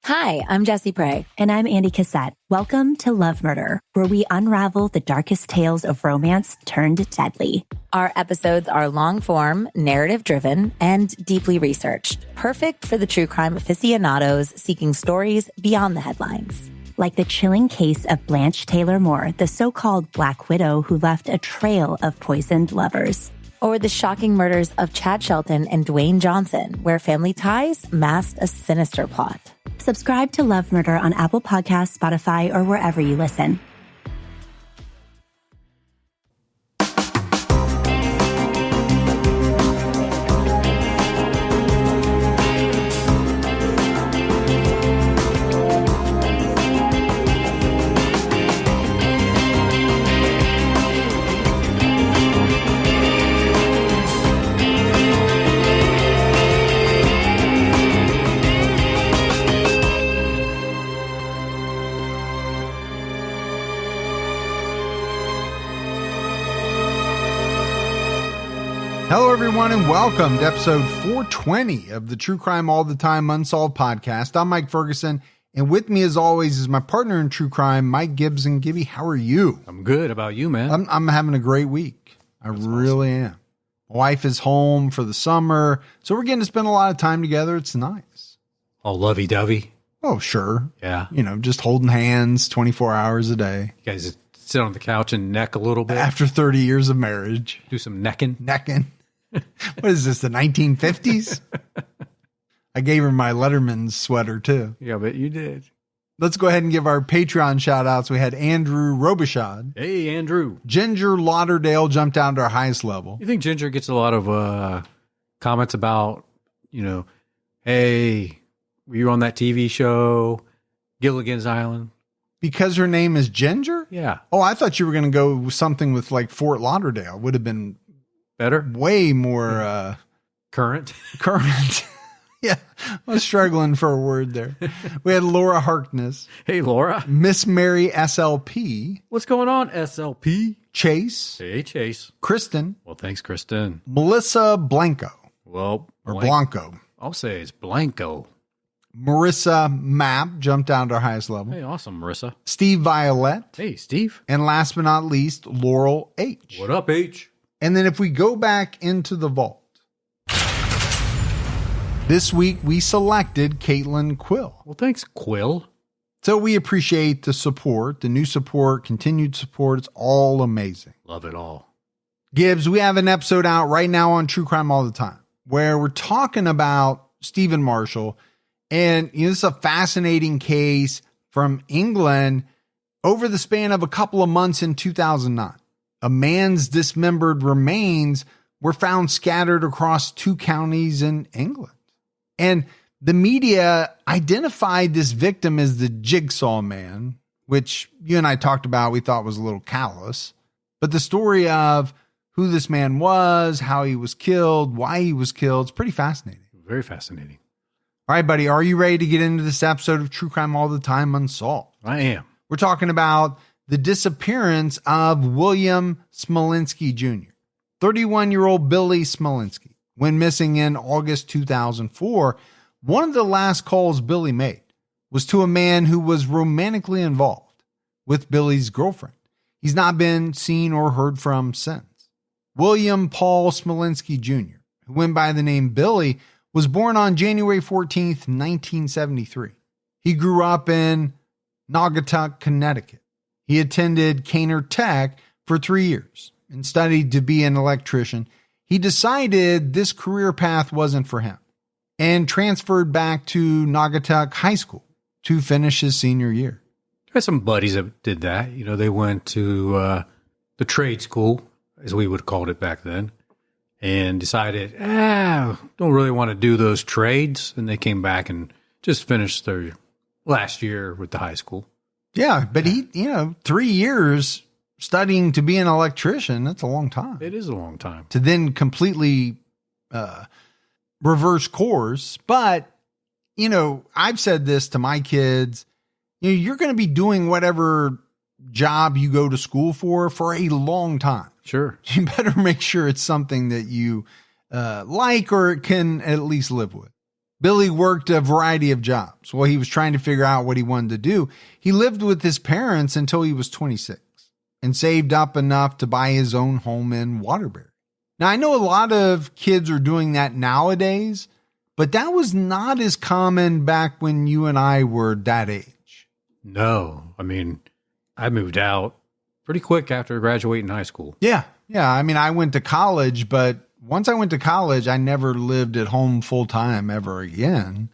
Hi, I'm Jessie Prey. And I'm Andy Cassette. Welcome to Love Murder, where we unravel the darkest tales of romance turned deadly. Our episodes are long-form, narrative-driven, and deeply researched. Perfect for the true crime aficionados seeking stories beyond the headlines. Like the chilling case of Blanche Taylor Moore, the so-called Black Widow who left a trail of poisoned lovers. Or the shocking murders of Chad Shelton and Dwayne Johnson, where family ties masked a sinister plot. Subscribe to Love Murder on Apple Podcasts, Spotify, or wherever you listen. Hello, everyone, and welcome to episode 420 of the True Crime All the Time Unsolved podcast. I'm Mike Ferguson, and with me, as always, is my partner in true crime, Mike Gibbs and Gibby. How are you? I'm good. How about you, man? I'm having a great week. That's really awesome. Am. My wife is home for the summer, so we're getting to spend a lot of time together. It's nice. All lovey-dovey. Oh, sure. Yeah. You know, just holding hands 24 hours a day. You guys sit on the couch and neck a little bit. After 30 years of marriage. Do some necking. Necking. What is this, the 1950s? I gave her my Letterman's sweater, too. Yeah, but you did. Let's go ahead and give our Patreon shout-outs. We had Andrew Robichaud. Hey, Andrew. Ginger Lauderdale jumped down to our highest level. You think Ginger gets a lot of comments about, hey, were you on that TV show, Gilligan's Island? Because her name is Ginger? Yeah. Oh, I thought you were going to go with something with like Fort Lauderdale. Would have been better, way more current. Yeah, I was struggling for a word there. We had Laura Harkness. Hey, Laura. Miss Mary SLP. What's going on, SLP? Chase. Hey, Chase. Kristen. Well, thanks, Kristen. Melissa Blanco. Well, Blanco. I'll say it's Blanco. Marissa Mapp jumped down to our highest level. Hey, awesome, Marissa. Steve Violet. Hey, Steve. And last but not least, Laurel H. What up, H? And then if we go back into the vault, this week we selected Caitlin Quill. Well, thanks, Quill. So we appreciate the support, the new support, continued support. It's all amazing. Love it all. Gibbs, we have an episode out right now on True Crime All the Time where we're talking about Stephen Marshall. And this is a fascinating case from England over the span of a couple of months in 2009. A man's dismembered remains were found scattered across 2 counties in England. And the media identified this victim as the Jigsaw Man, which you and I talked about, we thought was a little callous. But the story of who this man was, how he was killed, why he was killed, it's pretty fascinating. Very fascinating. All right, buddy, are you ready to get into this episode of True Crime All the Time Unsolved? I am. We're talking about the disappearance of William Smolinski Jr. 31-year-old Billy Smolinski went missing in August 2004. One of the last calls Billy made was to a man who was romantically involved with Billy's girlfriend. He's not been seen or heard from since. William Paul Smolinski Jr., who went by the name Billy, was born on January 14th, 1973. He grew up in Naugatuck, Connecticut. He attended Caner Tech for 3 years and studied to be an electrician. He decided this career path wasn't for him and transferred back to Naugatuck High School to finish his senior year. I had some buddies that did that. They went to the trade school, as we would have called it back then, and decided, don't really want to do those trades. And they came back and just finished their last year with the high school. Yeah, but he, 3 years studying to be an electrician, that's a long time. It is a long time. To then completely reverse course. But, I've said this to my kids, you're going to be doing whatever job you go to school for a long time. Sure. You better make sure it's something that you like or can at least live with. Billy worked a variety of jobs while he was trying to figure out what he wanted to do. He lived with his parents until he was 26 and saved up enough to buy his own home in Waterbury. Now, I know a lot of kids are doing that nowadays, but that was not as common back when you and I were that age. No, I mean, I moved out pretty quick after graduating high school. Yeah. I mean, I went to college, but once I went to college, I never lived at home full time ever again.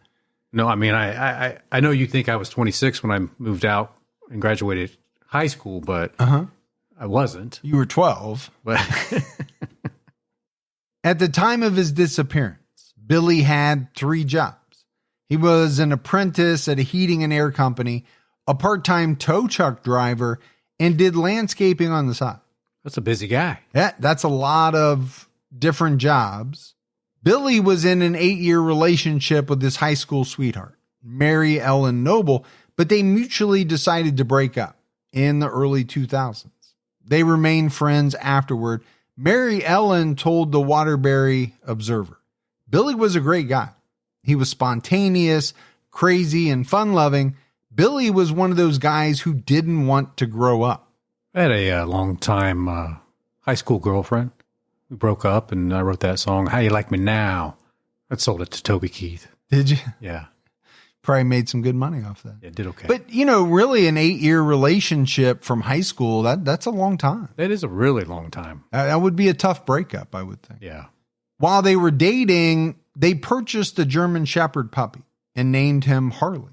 No, I mean, I know you think I was 26 when I moved out and graduated high school, but I wasn't. You were 12. But At the time of his disappearance, Billy had 3 jobs. He was an apprentice at a heating and air company, a part-time tow truck driver, and did landscaping on the side. that's a busy guy. Yeah, that's a lot of different jobs. Billy was in an 8-year relationship with his high school sweetheart, Mary Ellen Noble, but they mutually decided to break up in the early 2000s. They remained friends afterward. Mary Ellen told the Waterbury Observer, Billy was a great guy. He was spontaneous, crazy, and fun-loving. Billy was one of those guys who didn't want to grow up. I had a long-time high school girlfriend. We broke up, and I wrote that song, How You Like Me Now. I sold it to Toby Keith. Did you? Yeah. Probably made some good money off that. Yeah, it did okay. But, really an 8-year relationship from high school, that's a long time. That is a really long time. That would be a tough breakup, I would think. Yeah. While they were dating, they purchased a German Shepherd puppy and named him Harley.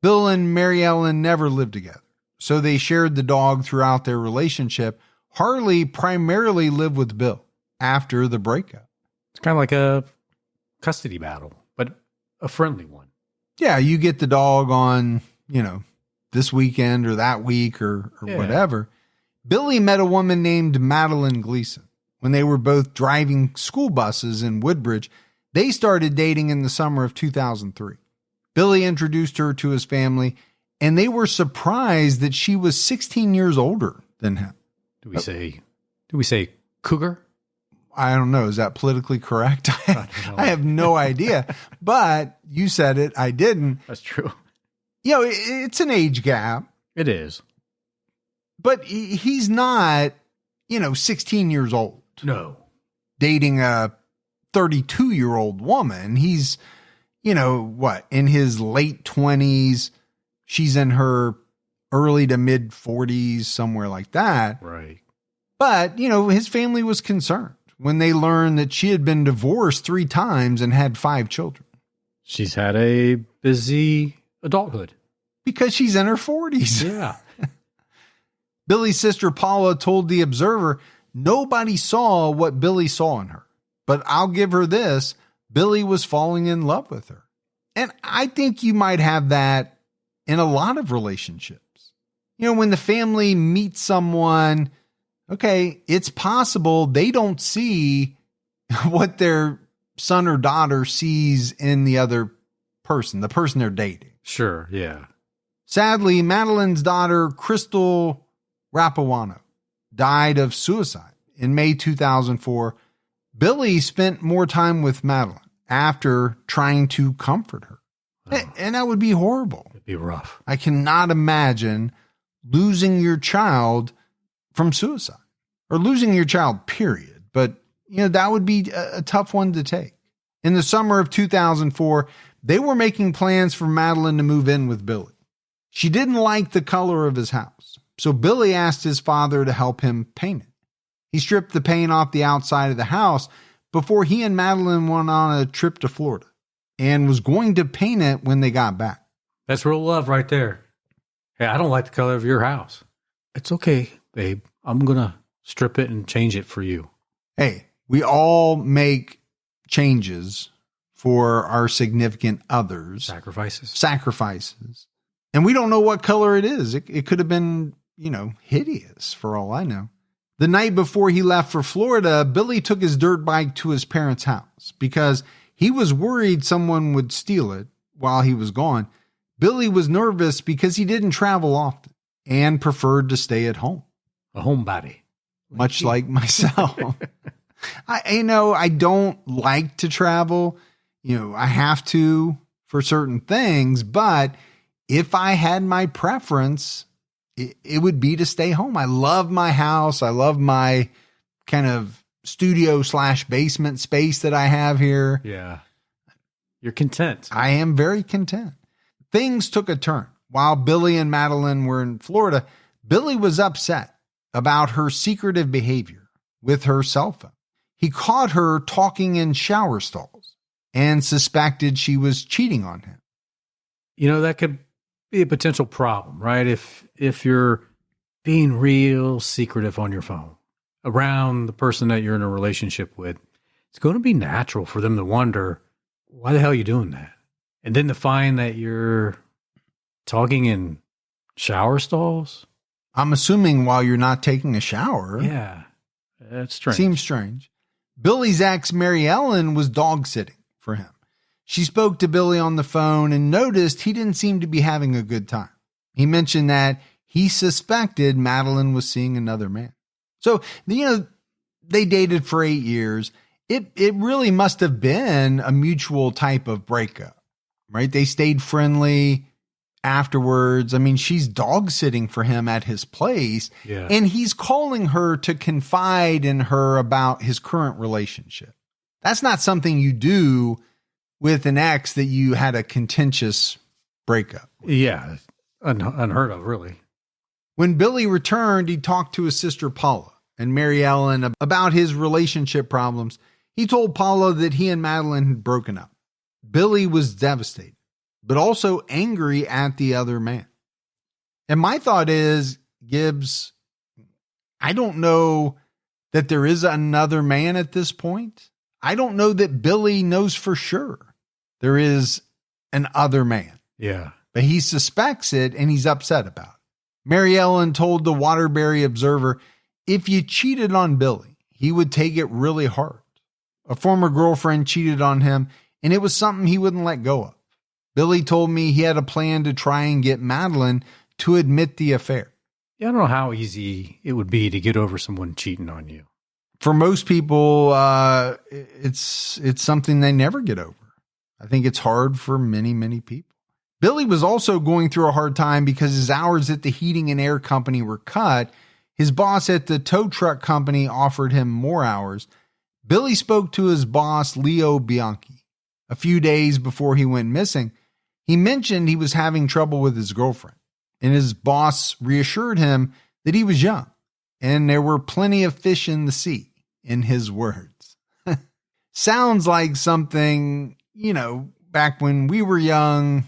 Bill and Mary Ellen never lived together, so they shared the dog throughout their relationship. Harley primarily lived with Bill after the breakup. It's kind of like a custody battle, but a friendly one. Yeah, you get the dog on, this weekend or that week or whatever. Billy met a woman named Madeline Gleason when they were both driving school buses in Woodbridge. They started dating in the summer of 2003. Billy introduced her to his family, and they were surprised that she was 16 years older than him. Do we say cougar? I don't know. Is that politically correct? I have no idea. But you said it. I didn't. That's true. It's an age gap. It is. But he's not, 16 years old. No. Dating a 32-year-old woman. He's, in his late 20s. She's in her early to mid 40s, somewhere like that. Right. But, his family was concerned when they learned that she had been divorced 3 times and had 5 children. She's had a busy adulthood. Because she's in her 40s. Yeah. Billy's sister Paula told the Observer, nobody saw what Billy saw in her. But I'll give her this, Billy was falling in love with her. And I think you might have that in a lot of relationships. When the family meets someone, okay, it's possible they don't see what their son or daughter sees in the other person, the person they're dating. Sure, yeah. Sadly, Madeline's daughter, Crystal Rapawano, died of suicide in May 2004. Billy spent more time with Madeline after trying to comfort her. Oh. And that would be horrible. It'd be rough. I cannot imagine losing your child from suicide or losing your child, period. But, that would be a tough one to take. In the summer of 2004, they were making plans for Madeline to move in with Billy. She didn't like the color of his house, so Billy asked his father to help him paint it. He stripped the paint off the outside of the house before he and Madeline went on a trip to Florida and was going to paint it when they got back. That's real love right there. Hey, I don't like the color of your house. It's okay, babe. I'm going to strip it and change it for you. Hey, we all make changes for our significant others. Sacrifices. And we don't know what color it is. It could have been, hideous for all I know. The night before he left for Florida, Billy took his dirt bike to his parents' house because he was worried someone would steal it while he was gone. Billy was nervous because he didn't travel often and preferred to stay at home. A homebody. Much like myself. I don't like to travel. I have to for certain things, but if I had my preference, it would be to stay home. I love my house. I love my kind of studio / basement space that I have here. Yeah. You're content. I am very content. Things took a turn. While Billy and Madeline were in Florida, Billy was upset about her secretive behavior with her cell phone. He caught her talking in shower stalls and suspected she was cheating on him. That could be a potential problem, right? If you're being real secretive on your phone around the person that you're in a relationship with, it's going to be natural for them to wonder, why the hell are you doing that? And then to find that you're talking in shower stalls. I'm assuming while you're not taking a shower. Yeah, that's strange. Seems strange. Billy's ex, Mary Ellen, was dog sitting for him. She spoke to Billy on the phone and noticed he didn't seem to be having a good time. He mentioned that he suspected Madeline was seeing another man. So, they dated for 8 years. It really must have been a mutual type of breakup, right? They stayed friendly afterwards. I mean, she's dog sitting for him at his place, and he's calling her to confide in her about his current relationship. That's not something you do with an ex that you had a contentious breakup with. Yeah, unheard of, really. When Billy returned, he talked to his sister Paula and Mary Ellen about his relationship problems. He told Paula that he and Madeline had broken up. Billy was devastated, but also angry at the other man. And my thought is, Gibbs, I don't know that there is another man at this point. I don't know that Billy knows for sure there is an other man. Yeah. But he suspects it and he's upset about it. Mary Ellen told the Waterbury Observer, if you cheated on Billy, he would take it really hard. A former girlfriend cheated on him, and it was something he wouldn't let go of. Billy told me he had a plan to try and get Madeline to admit the affair. Yeah, I don't know how easy it would be to get over someone cheating on you. For most people, it's something they never get over. I think it's hard for many, many people. Billy was also going through a hard time because his hours at the heating and air company were cut. His boss at the tow truck company offered him more hours. Billy spoke to his boss, Leo Bianchi, a few days before he went missing. He mentioned he was having trouble with his girlfriend, and his boss reassured him that he was young and there were plenty of fish in the sea, in his words. Sounds like something, back when we were young,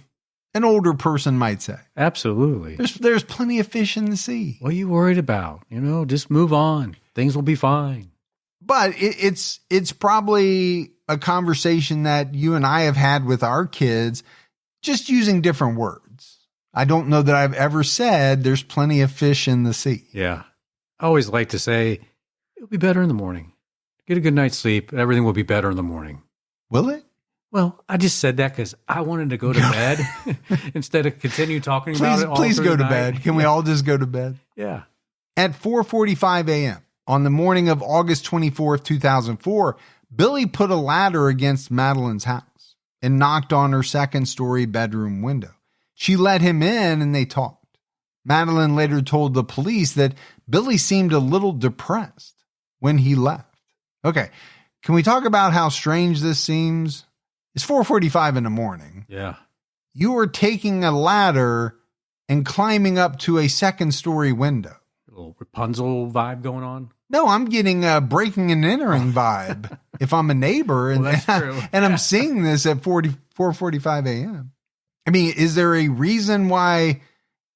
an older person might say. Absolutely. There's plenty of fish in the sea. What are you worried about? Just move on. Things will be fine. But it's probably a conversation that you and I have had with our kids, just using different words. I don't know that I've ever said there's plenty of fish in the sea. Yeah. I always like to say, it'll be better in the morning. Get a good night's sleep. Everything will be better in the morning. Will it? Well, I just said that because I wanted to go to bed instead of continue talking about it all Please through go the to night. bed. Can we all just go to bed? Yeah. At 4:45 a.m. on the morning of August 24th, 2004, Billy put a ladder against Madeline's house and knocked on her second-story bedroom window. She let him in and they talked. Madeline later told the police that Billy seemed a little depressed when he left. Okay, can we talk about how strange this seems? It's 4:45 in the morning. Yeah. You are taking a ladder and climbing up to a second-story window. A little Rapunzel vibe going on. No, I'm getting a breaking and entering vibe if I'm a neighbor and, Well, that's true. and I'm seeing this at 4:45 a.m. I mean, is there a reason why,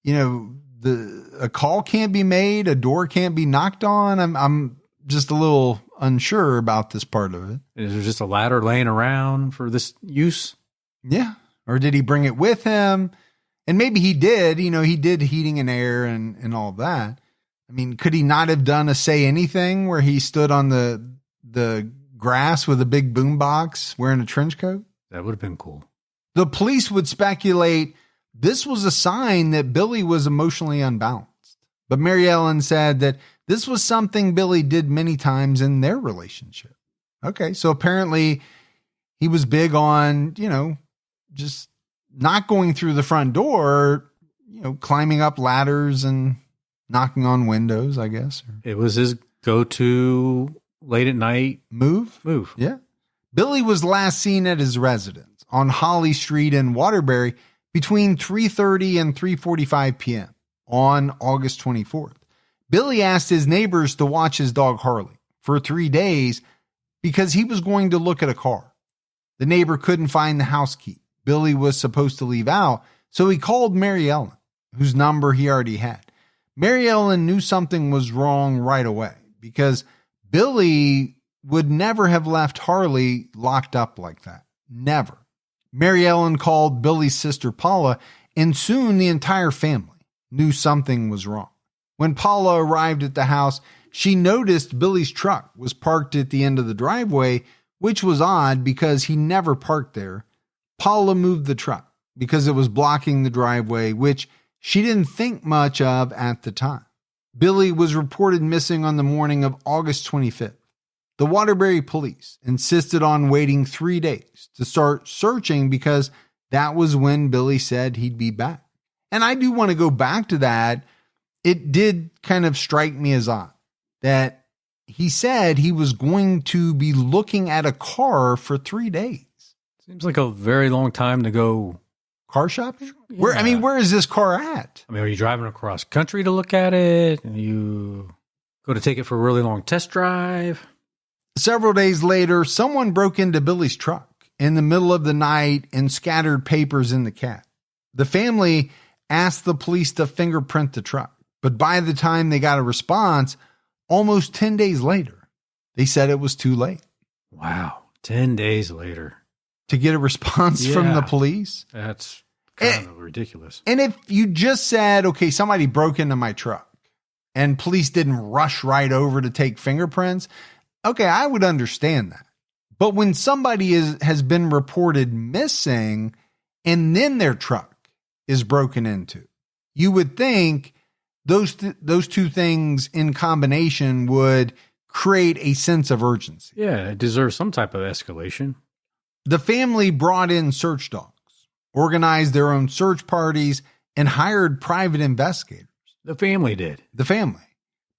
a call can't be made, a door can't be knocked on? I'm just a little unsure about this part of it. Is there just a ladder laying around for this use? Yeah. Or did he bring it with him? And maybe he did, he did heating and air and all that. I mean, could he not have done a say anything where he stood on the grass with a big boombox wearing a trench coat? That would have been cool. The police would speculate this was a sign that Billy was emotionally unbalanced. But Mary Ellen said that this was something Billy did many times in their relationship. Okay, so apparently He was big on, just not going through the front door, climbing up ladders and knocking on windows, I guess. It was his go-to late at night move. Yeah. Billy was last seen at his residence on Holly Street in Waterbury between 3:30 and 3:45 p.m. on August 24th. Billy asked his neighbors to watch his dog Harley for 3 days because he was going to look at a car. The neighbor couldn't find the house key Billy was supposed to leave out, so he called Mary Ellen, whose number he already had. Mary Ellen knew something was wrong right away because Billy would never have left Harley locked up like that. Never. Mary Ellen called Billy's sister Paula, and soon the entire family knew something was wrong. When Paula arrived at the house, she noticed Billy's truck was parked at the end of the driveway, which was odd because he never parked there. Paula moved the truck because it was blocking the driveway, which she didn't think much of at the time. Billy was reported missing on the morning of August 25th. The Waterbury police insisted on waiting 3 days to start searching because that was when Billy said he'd be back. And I do want to go back to that. It did kind of strike me as odd that he said he was going to be looking at a car for 3 days. Seems like a very long time to go car shopping. Yeah. Where is this car at? Are you driving across country to look at it? And you go to take it for a really long test drive? Several days later, someone broke into Billy's truck in the middle of the night and scattered papers in the cab. The family asked the police to fingerprint the truck, but by the time they got a response, almost 10 days later, they said it was too late. Wow, 10 days later. To get a response from the police? That's kind of ridiculous. And if you just said, okay, somebody broke into my truck and police didn't rush right over to take fingerprints, okay, I would understand that. But when somebody has been reported missing and then their truck is broken into, you would think those two things in combination would create a sense of urgency. Yeah, it deserves some type of escalation. The family brought in search dogs, organized their own search parties, and hired private investigators. The family did. The family.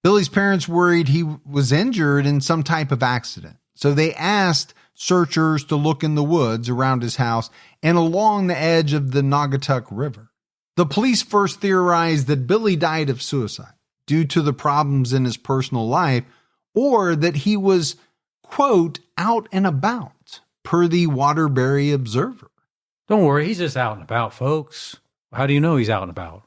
Billy's parents worried he was injured in some type of accident, so they asked searchers to look in the woods around his house and along the edge of the Naugatuck River. The police first theorized that Billy died of suicide due to the problems in his personal life, or that he was, quote, out and about, per the Waterbury Observer. Don't worry, he's just out and about, folks. How do you know he's out and about?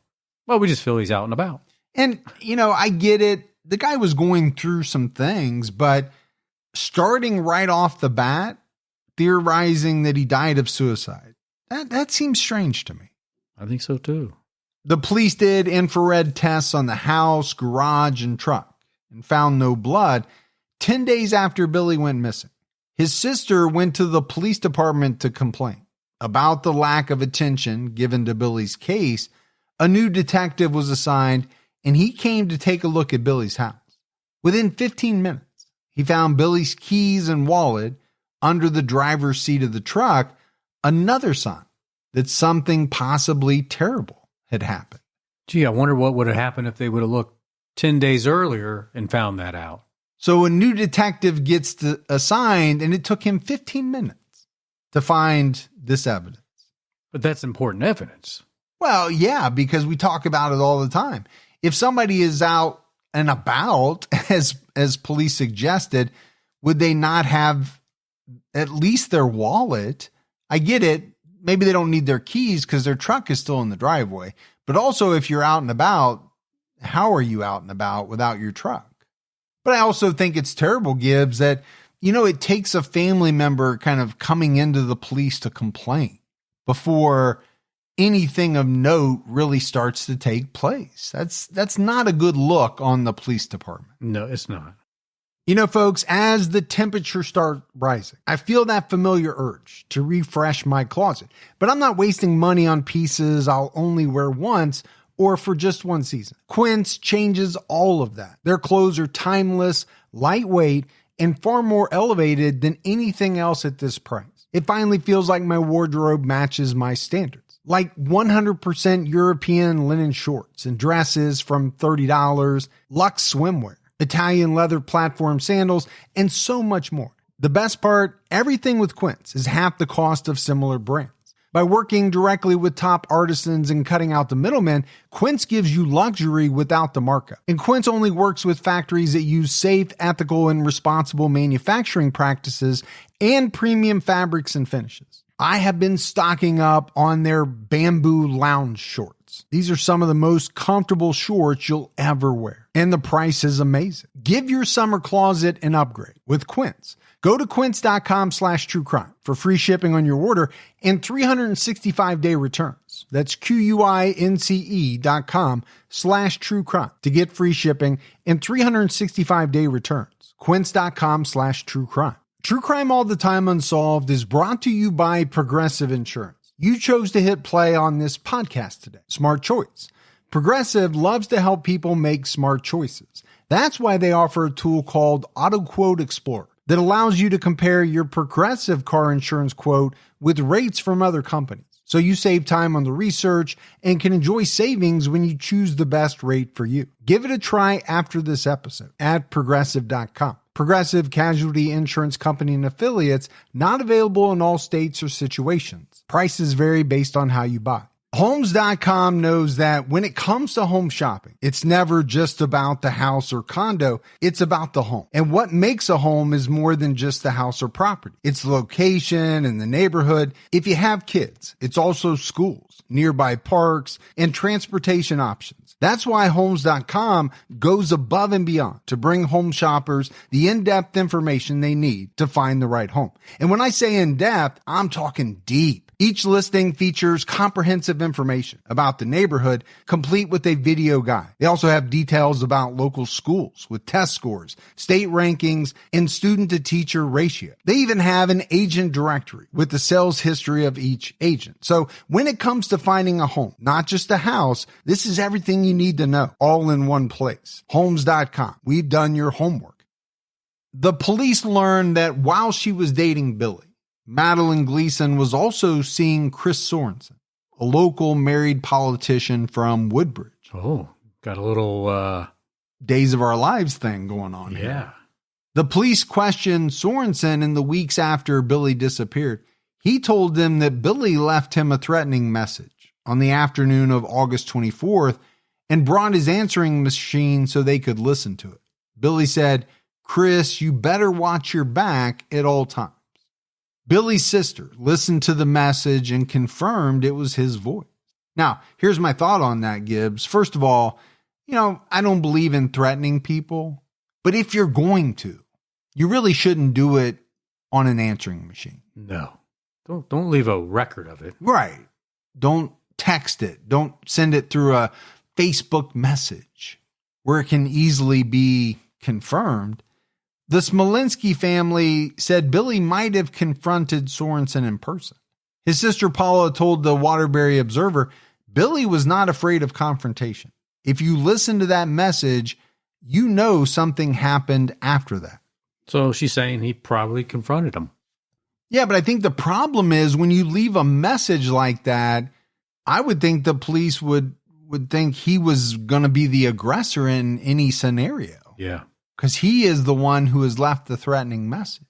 Well, we just feel he's out and about. And, I get it. The guy was going through some things, but starting right off the bat, theorizing that he died of suicide, that seems strange to me. I think so, too. The police did infrared tests on the house, garage, and truck and found no blood 10 days after Billy went missing. His sister went to the police department to complain about the lack of attention given to Billy's case. A new detective was assigned, and he came to take a look at Billy's house. Within 15 minutes, he found Billy's keys and wallet under the driver's seat of the truck, another sign that something possibly terrible had happened. Gee, I wonder what would have happened if they would have looked 10 days earlier and found that out. So a new detective gets assigned, and it took him 15 minutes to find this evidence. But that's important evidence. Well, yeah, because we talk about it all the time. If somebody is out and about, as police suggested, would they not have at least their wallet? I get it. Maybe they don't need their keys because their truck is still in the driveway. But also, if you're out and about, how are you out and about without your truck? But I also think it's terrible, Gibbs, that, it takes a family member kind of coming into the police to complain before anything of note really starts to take place. That's not a good look on the police department. No, it's not. Folks, as the temperature starts rising, I feel that familiar urge to refresh my closet. But I'm not wasting money on pieces I'll only wear once or for just one season. Quince changes all of that. Their clothes are timeless, lightweight, and far more elevated than anything else at this price. It finally feels like my wardrobe matches my standards. Like 100% European linen shorts and dresses from $30, luxe swimwear, Italian leather platform sandals, and so much more. The best part, everything with Quince is half the cost of similar brands. By working directly with top artisans and cutting out the middlemen, Quince gives you luxury without the markup. And Quince only works with factories that use safe, ethical, and responsible manufacturing practices and premium fabrics and finishes. I have been stocking up on their bamboo lounge shorts. These are some of the most comfortable shorts you'll ever wear. And the price is amazing. Give your summer closet an upgrade with Quince. Go to quince.com/truecrime for free shipping on your order and 365-day returns. That's QUINCE.com/truecrime to get free shipping and 365-day returns. Quince.com/truecrime. True Crime All the Time Unsolved is brought to you by Progressive Insurance. You chose to hit play on this podcast today. Smart choice. Progressive loves to help people make smart choices. That's why they offer a tool called Auto Quote Explorer that allows you to compare your Progressive car insurance quote with rates from other companies. So you save time on the research and can enjoy savings when you choose the best rate for you. Give it a try after this episode at Progressive.com. Progressive Casualty Insurance Company and Affiliates, not available in all states or situations. Prices vary based on how you buy. Homes.com knows that when it comes to home shopping, it's never just about the house or condo, it's about the home. And what makes a home is more than just the house or property. It's the location and the neighborhood. If you have kids, it's also schools, nearby parks, and transportation options. That's why Homes.com goes above and beyond to bring home shoppers the in-depth information they need to find the right home. And when I say in-depth, I'm talking deep. Each listing features comprehensive information about the neighborhood, complete with a video guide. They also have details about local schools with test scores, state rankings, and student-to-teacher ratio. They even have an agent directory with the sales history of each agent. So when it comes to finding a home, not just a house, this is everything you need to know, all in one place. Homes.com. We've done your homework. The police learned that while she was dating Billy, Madeline Gleason was also seeing Chris Sorensen, a local married politician from Woodbridge. Oh, got a little Days of Our Lives thing going on here. Yeah. The police questioned Sorensen in the weeks after Billy disappeared. He told them that Billy left him a threatening message on the afternoon of August 24th and brought his answering machine so they could listen to it. Billy said, "Chris, you better watch your back at all times." Billy's sister listened to the message and confirmed it was his voice. Now, here's my thought on that, Gibbs. First of all, I don't believe in threatening people, but if you're going to, you really shouldn't do it on an answering machine. No. Don't leave a record of it. Right. Don't text it. Don't send it through a Facebook message where it can easily be confirmed. The Smolinski family said Billy might have confronted Sorensen in person. His sister Paula told the Waterbury Observer, Billy was not afraid of confrontation. If you listen to that message, you know something happened after that. So she's saying he probably confronted him. Yeah, but I think the problem is when you leave a message like that, I would think the police would think he was going to be the aggressor in any scenario. Yeah. Because he is the one who has left the threatening message.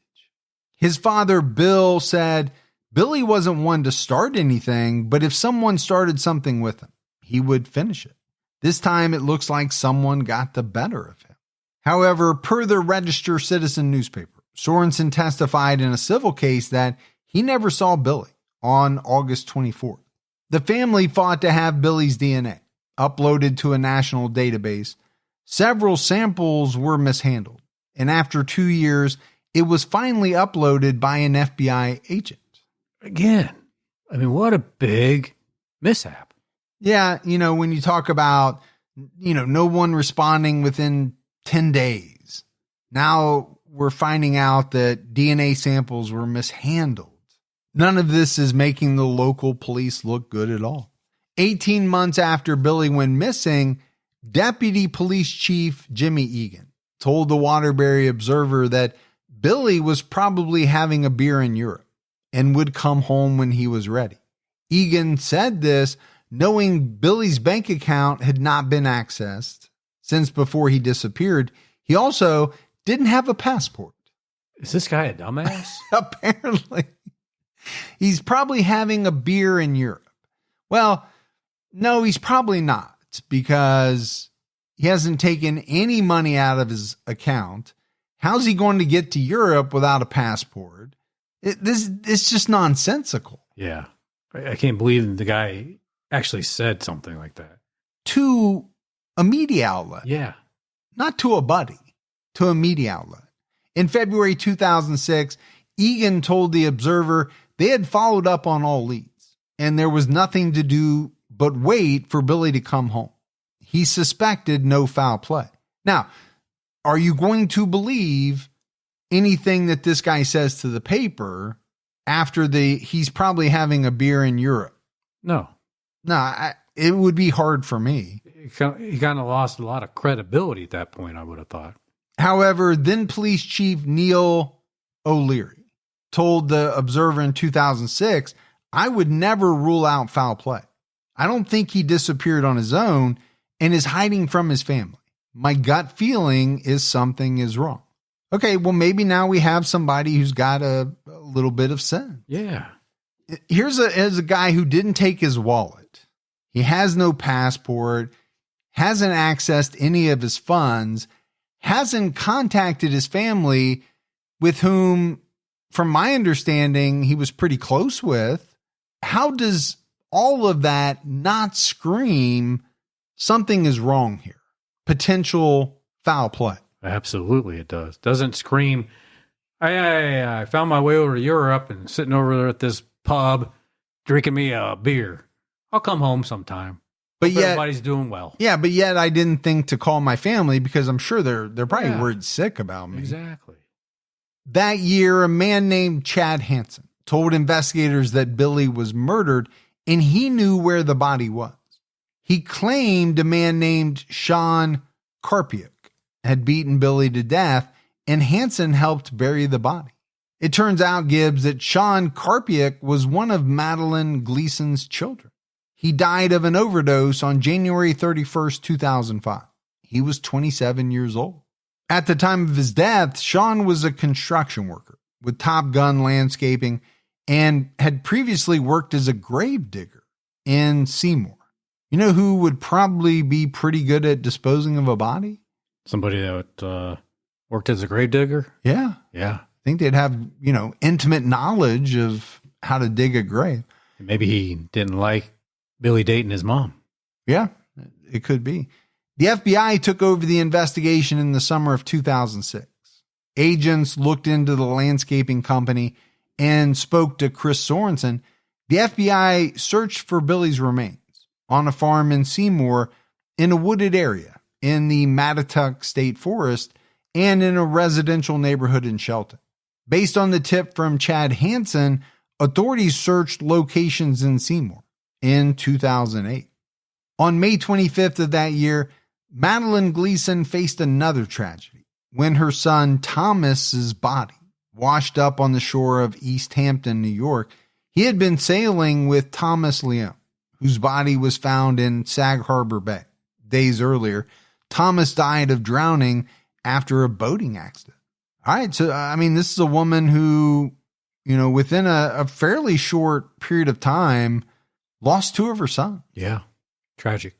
His father, Bill, said Billy wasn't one to start anything, but if someone started something with him, he would finish it. This time it looks like someone got the better of him. However, per the Register Citizen newspaper, Sorensen testified in a civil case that he never saw Billy on August 24th. The family fought to have Billy's DNA uploaded to a national database. Several samples were mishandled, and after 2 years, it was finally uploaded by an FBI agent. Again, what a big mishap. Yeah, when you talk about, no one responding within 10 days. Now we're finding out that DNA samples were mishandled. None of this is making the local police look good at all. 18 months after Billy went missing, Deputy Police Chief Jimmy Egan told the Waterbury Observer that Billy was probably having a beer in Europe and would come home when he was ready. Egan said this knowing Billy's bank account had not been accessed since before he disappeared. He also didn't have a passport. Is this guy a dumbass? Apparently. He's probably having a beer in Europe. Well, no, he's probably not, because he hasn't taken any money out of his account. How's he going to get to Europe without a passport? It's just nonsensical. Yeah. I can't believe the guy actually said something like that. To a media outlet. Yeah. Not to a buddy, to a media outlet. In February 2006, Egan told the Observer they had followed up on all leads, and there was nothing to do but wait for Billy to come home. He suspected no foul play. Now, are you going to believe anything that this guy says to the paper after he's probably having a beer in Europe? No. No, it would be hard for me. He kind of lost a lot of credibility at that point, I would have thought. However, then Police Chief Neil O'Leary told the Observer in 2006, I would never rule out foul play. I don't think he disappeared on his own and is hiding from his family. My gut feeling is something is wrong. Okay, well, maybe now we have somebody who's got a little bit of sense. Yeah. Here's a guy who didn't take his wallet. He has no passport, hasn't accessed any of his funds, hasn't contacted his family, with whom, from my understanding, he was pretty close with. How does all of that not scream something is wrong here? Potential foul play. Absolutely it does. Doesn't scream, I found my way over to Europe and sitting over there at this pub drinking me a beer. I'll come home sometime. But Hope yet everybody's doing well. Yeah, but yet I didn't think to call my family because I'm sure they're probably worried sick about me. Exactly. That year, a man named Chad Hansen told investigators that Billy was murdered and he knew where the body was. He claimed a man named Sean Karpiuk had beaten Billy to death, and Hansen helped bury the body. It turns out, Gibbs, that Sean Karpiuk was one of Madeline Gleason's children. He died of an overdose on January 31st, 2005. He was 27 years old. At the time of his death, Sean was a construction worker with Top Gun Landscaping and had previously worked as a grave digger in Seymour. You know who would probably be pretty good at disposing of a body? Somebody that worked as a grave digger? Yeah. Yeah. I think they'd have, intimate knowledge of how to dig a grave. Maybe he didn't like Billy dating his mom. Yeah, it could be. The FBI took over the investigation in the summer of 2006. Agents looked into the landscaping company and spoke to Chris Sorensen. The FBI searched for Billy's remains on a farm in Seymour, in a wooded area in the Mattatuck State Forest, and in a residential neighborhood in Shelton. Based on the tip from Chad Hansen, authorities searched locations in Seymour in 2008. On May 25th of that year, Madeline Gleason faced another tragedy when her son Thomas's body washed up on the shore of East Hampton, New York. He had been sailing with Thomas Leone, whose body was found in Sag Harbor Bay. Days earlier, Thomas died of drowning after a boating accident. All right, so, this is a woman who, within a fairly short period of time, lost two of her sons. Yeah, tragic.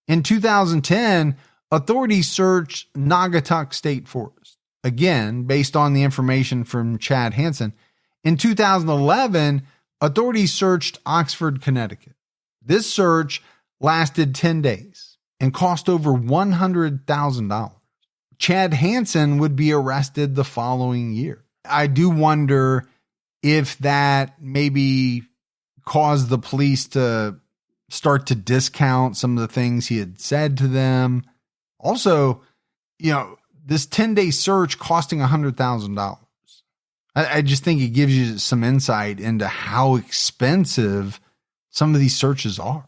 In 2010, authorities searched Naugatuck State Forest, again, based on the information from Chad Hansen. In 2011, authorities searched Oxford, Connecticut. This search lasted 10 days and cost over $100,000. Chad Hansen would be arrested the following year. I do wonder if that maybe caused the police to start to discount some of the things he had said to them. Also, this 10-day search costing $100,000. I just think it gives you some insight into how expensive some of these searches are.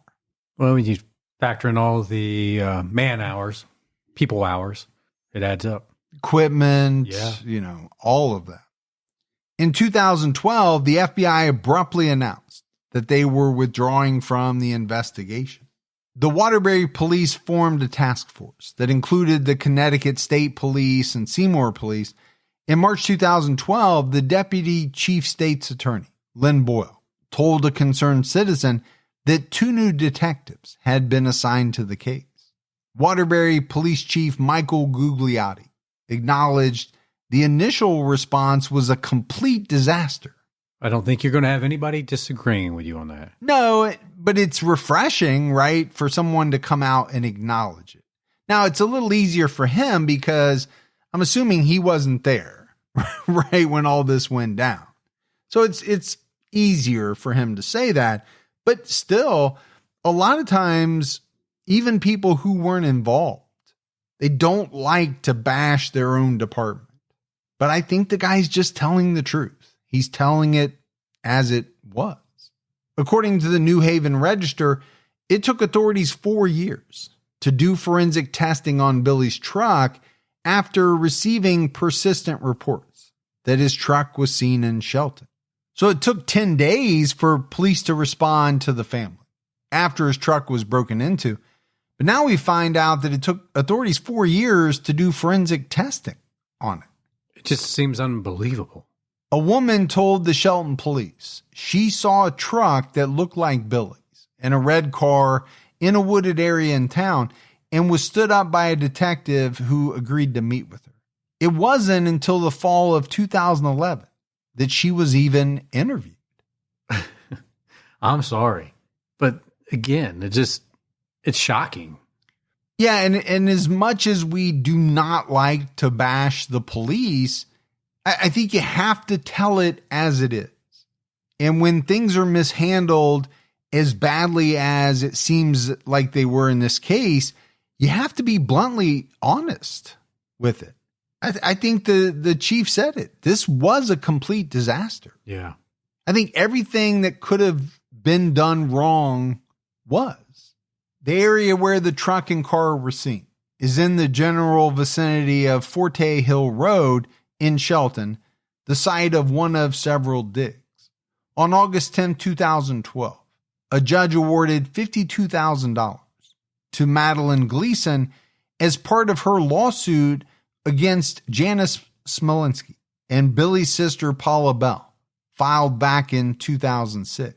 Well, when you factor in all the man hours, people hours, it adds up. Equipment, yeah. All of that. In 2012, the FBI abruptly announced that they were withdrawing from the investigation. The Waterbury police formed a task force that included the Connecticut State Police and Seymour Police. In March 2012, the Deputy Chief State's Attorney, Lynn Boyle, told a concerned citizen that 2 new detectives had been assigned to the case. Waterbury Police Chief Michael Gugliotti acknowledged the initial response was a complete disaster. I don't think you're going to have anybody disagreeing with you on that. No, but it's refreshing, right, for someone to come out and acknowledge it. Now, it's a little easier for him because I'm assuming he wasn't there, right, when all this went down. So it's easier for him to say that. But still, a lot of times, even people who weren't involved, they don't like to bash their own department. But I think the guy's just telling the truth. He's telling it as it was. According to the New Haven Register, it took authorities 4 years to do forensic testing on Billy's truck after receiving persistent reports that his truck was seen in Shelton. So it took 10 days for police to respond to the family after his truck was broken into. But now we find out that it took authorities 4 years to do forensic testing on it. It just seems unbelievable. A woman told the Shelton police she saw a truck that looked like Billy's and a red car in a wooded area in town and was stood up by a detective who agreed to meet with her. It wasn't until the fall of 2011 that she was even interviewed. I'm sorry. But again, it's shocking. Yeah, and as much as we do not like to bash the police, I think you have to tell it as it is. And when things are mishandled as badly as it seems like they were in this case, you have to be bluntly honest with it. I think the chief said it. This was a complete disaster. Yeah. I think everything that could have been done wrong was. The area where the truck and car were seen is in the general vicinity of Forte Hill Road in Shelton, the site of one of several digs. On August 10, 2012, a judge awarded $52,000 to Madeline Gleason as part of her lawsuit against Janice Smolinski and Billy's sister Paula Bell, filed back in 2006.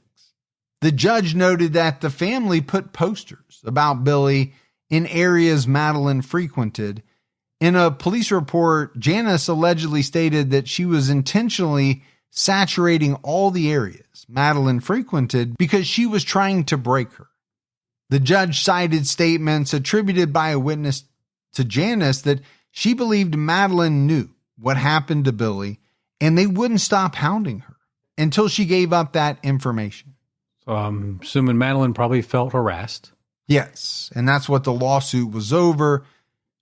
The judge noted that the family put posters about Billy in areas Madeline frequented. In a police report, Janice allegedly stated that she was intentionally saturating all the areas Madeline frequented because she was trying to break her. The judge cited statements attributed by a witness to Janice that she believed Madeline knew what happened to Billy and they wouldn't stop hounding her until she gave up that information. So I'm assuming Madeline probably felt harassed. Yes, and that's what the lawsuit was over.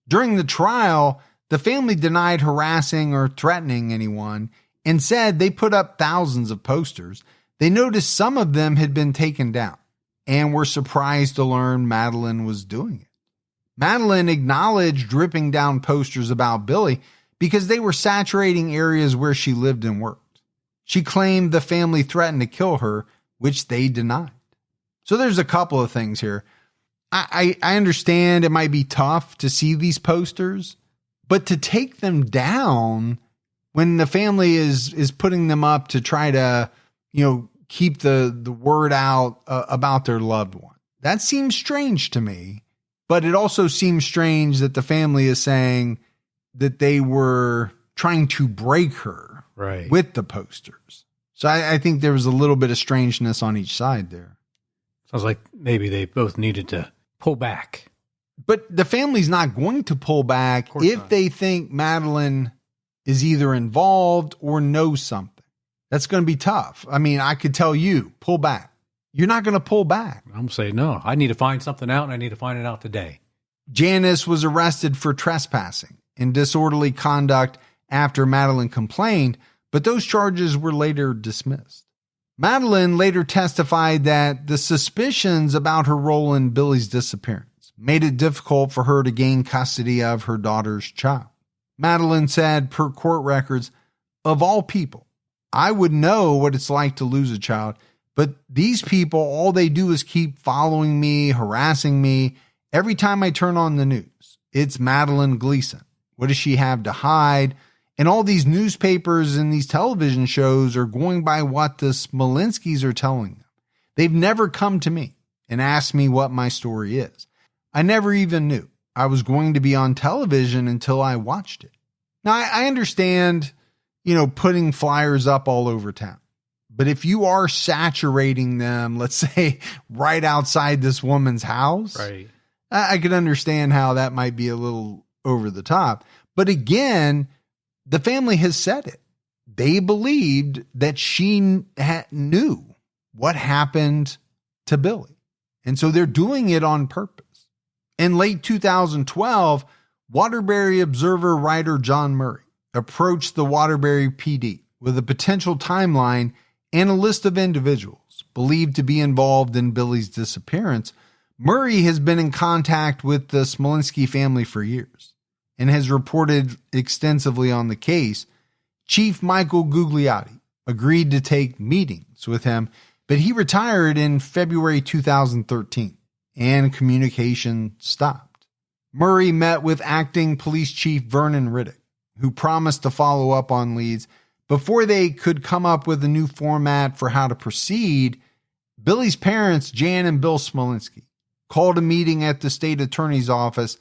During the trial, the family denied harassing or threatening anyone and said they put up thousands of posters. They noticed some of them had been taken down and were surprised to learn Madeline was doing it. Madeline acknowledged ripping down posters about Billy because they were saturating areas where she lived and worked. She claimed the family threatened to kill her, which they denied. So there's a couple of things here. I understand it might be tough to see these posters, but to take them down when the family is putting them up to try to, keep the word out about their loved one. That seems strange to me, but it also seems strange that the family is saying that they were trying to break her with the posters. So I think there was a little bit of strangeness on each side there. Sounds like maybe they both needed to pull back. But the family's not going to pull back if they think Madeline is either involved or knows something. That's going to be tough. I mean, I could tell you, pull back. You're not going to pull back. I'm saying, no, I need to find something out and I need to find it out today. Janice was arrested for trespassing and disorderly conduct after Madeline complained, but those charges were later dismissed. Madeline later testified that the suspicions about her role in Billy's disappearance made it difficult for her to gain custody of her daughter's child. Madeline said, per court records, of all people, I would know what it's like to lose a child. But these people, all they do is keep following me, harassing me. Every time I turn on the news, it's Madeline Gleason. What does she have to hide? And all these newspapers and these television shows are going by what the Smolinskis are telling them. They've never come to me and asked me what my story is. I never even knew I was going to be on television until I watched it. Now, I understand, putting flyers up all over town. But if you are saturating them, let's say right outside this woman's house, right, I could understand how that might be a little over the top. But again, the family has said it. They believed that she knew what happened to Billy. And so they're doing it on purpose. In late 2012, Waterbury Observer writer John Murray approached the Waterbury PD with a potential timeline and a list of individuals believed to be involved in Billy's disappearance. Murray has been in contact with the Smolinski family for years and has reported extensively on the case. Chief Michael Gugliotti agreed to take meetings with him, but he retired in February 2013 and communication stopped. Murray met with acting police chief Vernon Riddick, who promised to follow up on leads. Before they could come up with a new format for how to proceed, Billy's parents, Jan and Bill Smolinski, called a meeting at the state attorney's office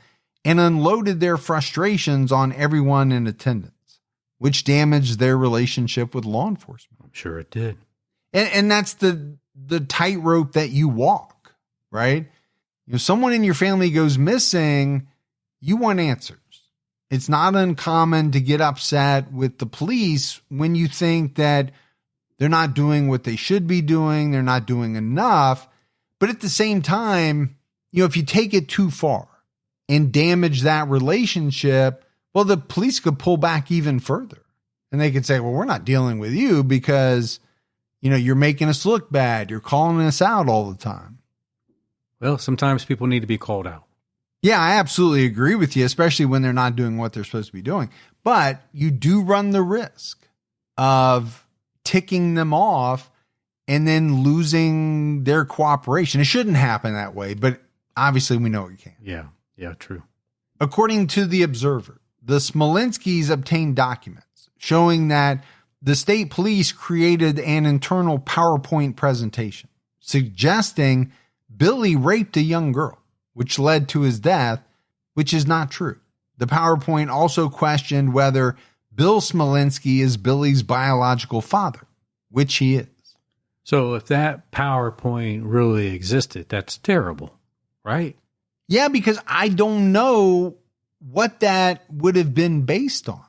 and unloaded their frustrations on everyone in attendance, which damaged their relationship with law enforcement. I'm sure it did. And that's the tightrope that you walk, right? Someone in your family goes missing, you want answers. It's not uncommon to get upset with the police when you think that they're not doing what they should be doing, they're not doing enough. But at the same time, if you take it too far and damage that relationship, well, the police could pull back even further. And they could say, well, we're not dealing with you because, you're making us look bad. You're calling us out all the time. Well, sometimes people need to be called out. Yeah, I absolutely agree with you, especially when they're not doing what they're supposed to be doing. But you do run the risk of ticking them off and then losing their cooperation. It shouldn't happen that way, but obviously we know it can. Yeah, true. According to the Observer, the Smolinskis obtained documents showing that the state police created an internal PowerPoint presentation suggesting Billy raped a young girl, which led to his death, which is not true. The PowerPoint also questioned whether Bill Smolinski is Billy's biological father, which he is. So if that PowerPoint really existed, that's terrible, right? Yeah, because I don't know what that would have been based on.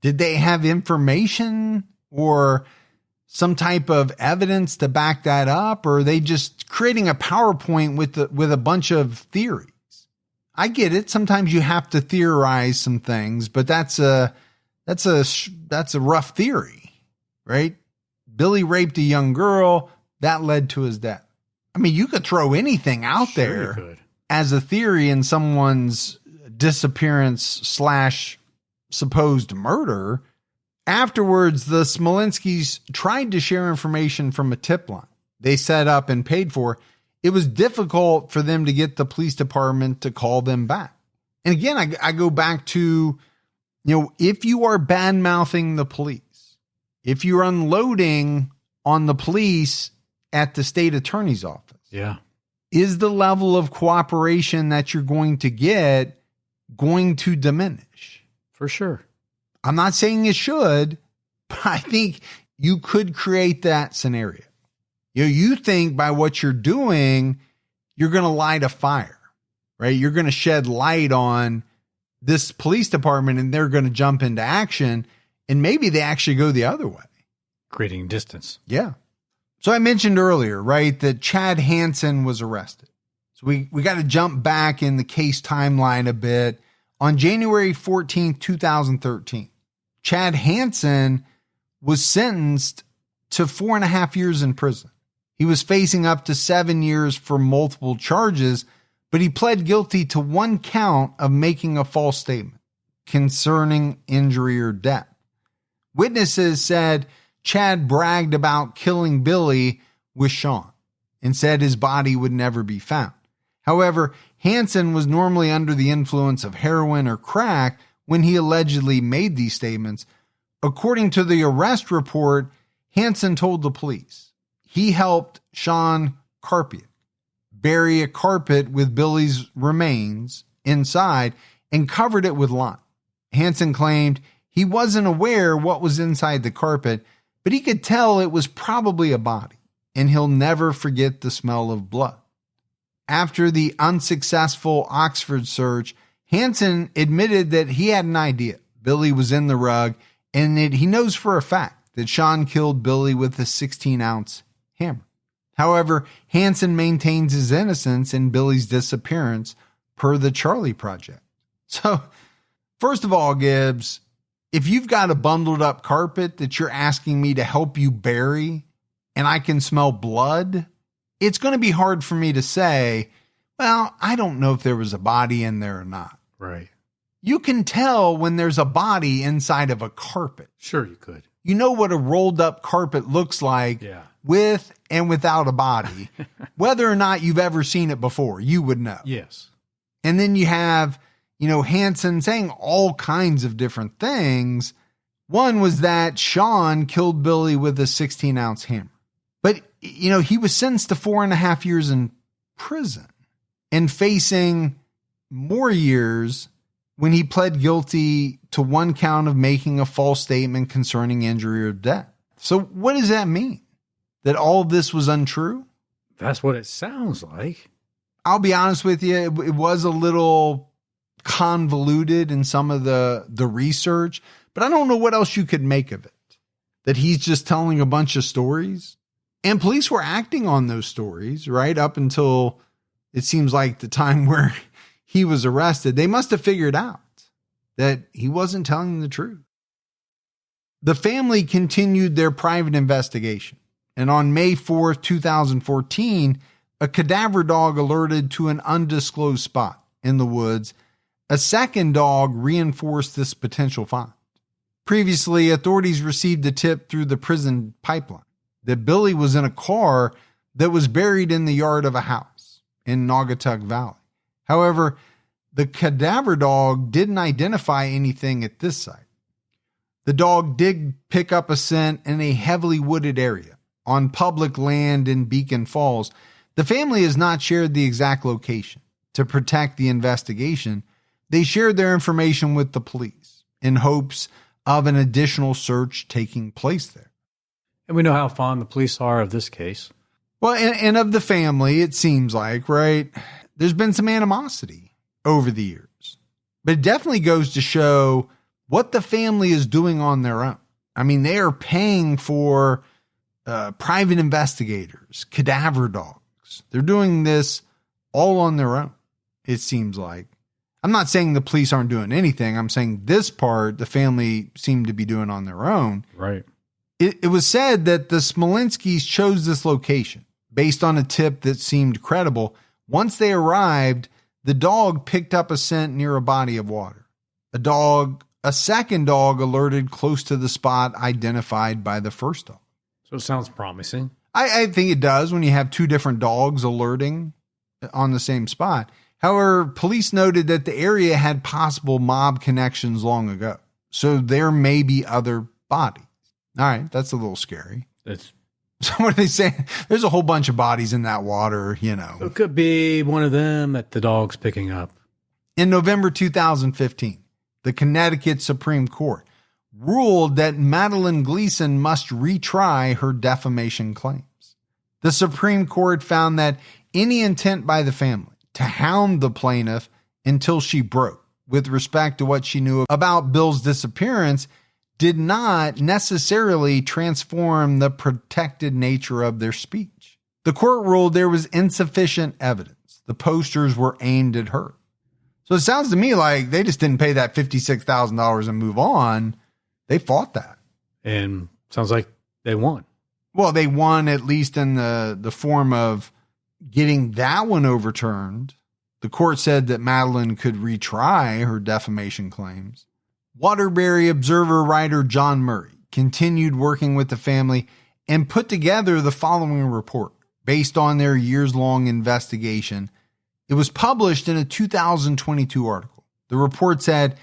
Did they have information or some type of evidence to back that up? Or are they just creating a PowerPoint with a bunch of theories? I get it. Sometimes you have to theorize some things, but that's a rough theory, right? Billy raped a young girl. That led to his death. I mean, you could throw anything out there as a theory in someone's disappearance / supposed murder. Afterwards, the Smolinskis tried to share information from a tip line they set up and paid for. It was difficult for them to get the police department to call them back. And again, I go back to, if you are bad-mouthing the police, if you're unloading on the police at the state attorney's office, is the level of cooperation that you're going to get going to diminish? For sure. I'm not saying it should, but I think you could create that scenario. You think by what you're doing, you're going to light a fire, right? You're going to shed light on this police department and they're going to jump into action. And maybe they actually go the other way. Creating distance. Yeah. So I mentioned earlier, right, that Chad Hansen was arrested. So we got to jump back in the case timeline a bit. On January 14th, 2013, Chad Hansen was sentenced to 4.5 years in prison. He was facing up to 7 years for multiple charges, but he pled guilty to one count of making a false statement concerning injury or death. Witnesses said Chad bragged about killing Billy with Sean and said his body would never be found. However, Hansen was normally under the influence of heroin or crack when he allegedly made these statements. According to the arrest report, Hansen told the police he helped Sean Karpiak bury a carpet with Billy's remains inside and covered it with lime. Hansen claimed he wasn't aware what was inside the carpet, but he could tell it was probably a body, and he'll never forget the smell of blood. After the unsuccessful Oxford search, Hansen admitted that he had an idea. Billy was in the rug, and that he knows for a fact that Sean killed Billy with a 16-ounce hammer. However, Hansen maintains his innocence in Billy's disappearance per the Charlie Project. So, first of all, Gibbs, if you've got a bundled up carpet that you're asking me to help you bury and I can smell blood, it's going to be hard for me to say, well, I don't know if there was a body in there or not. Right. You can tell when there's a body inside of a carpet. Sure, you could. You know what a rolled up carpet looks like with and without a body. Whether or not you've ever seen it before, you would know. Yes. And then you have, Hansen saying all kinds of different things. One was that Sean killed Billy with a 16-ounce hammer. But, he was sentenced to 4.5 years in prison and facing more years when he pled guilty to one count of making a false statement concerning injury or death. So what does that mean? That all of this was untrue? That's what it sounds like. I'll be honest with you, it was a little convoluted in some of the research, but I don't know what else you could make of it. That he's just telling a bunch of stories. And police were acting on those stories, right? Up until it seems like the time where he was arrested. They must have figured out that he wasn't telling the truth. The family continued their private investigation. And on May 4th, 2014, a cadaver dog alerted to an undisclosed spot in the woods. A second dog reinforced this potential find. Previously, authorities received a tip through the prison pipeline that Billy was in a car that was buried in the yard of a house in Naugatuck Valley. However, the cadaver dog didn't identify anything at this site. The dog did pick up a scent in a heavily wooded area on public land in Beacon Falls. The family has not shared the exact location. To protect the investigation, they shared their information with the police in hopes of an additional search taking place there. And we know how fond the police are of this case. Well, and of the family, it seems like, right? There's been some animosity over the years. But it definitely goes to show what the family is doing on their own. I mean, they are paying for private investigators, cadaver dogs. They're doing this all on their own, it seems like. I'm not saying the police aren't doing anything. I'm saying this part, the family seemed to be doing on their own. Right. It was said that the Smolinskis chose this location based on a tip that seemed credible. Once they arrived, the dog picked up a scent near a body of water. A second dog alerted close to the spot identified by the first dog. So it sounds promising. I think it does when you have two different dogs alerting on the same spot. However, police noted that the area had possible mob connections long ago. So there may be other bodies. All right, that's a little scary. So what are they saying? There's a whole bunch of bodies in that water, It could be one of them that the dog's picking up. In November 2015, the Connecticut Supreme Court ruled that Madeline Gleason must retry her defamation claims. The Supreme Court found that any intent by the family to hound the plaintiff until she broke with respect to what she knew about Bill's disappearance did not necessarily transform the protected nature of their speech. The court ruled there was insufficient evidence. The posters were aimed at her. So it sounds to me like they just didn't pay that $56,000 and move on. They fought that. And sounds like they won. Well, they won at least in the form of getting that one overturned. The court said that Madeline could retry her defamation claims. Waterbury Observer writer John Murray continued working with the family and put together the following report based on their years-long investigation. It was published in a 2022 article. The report said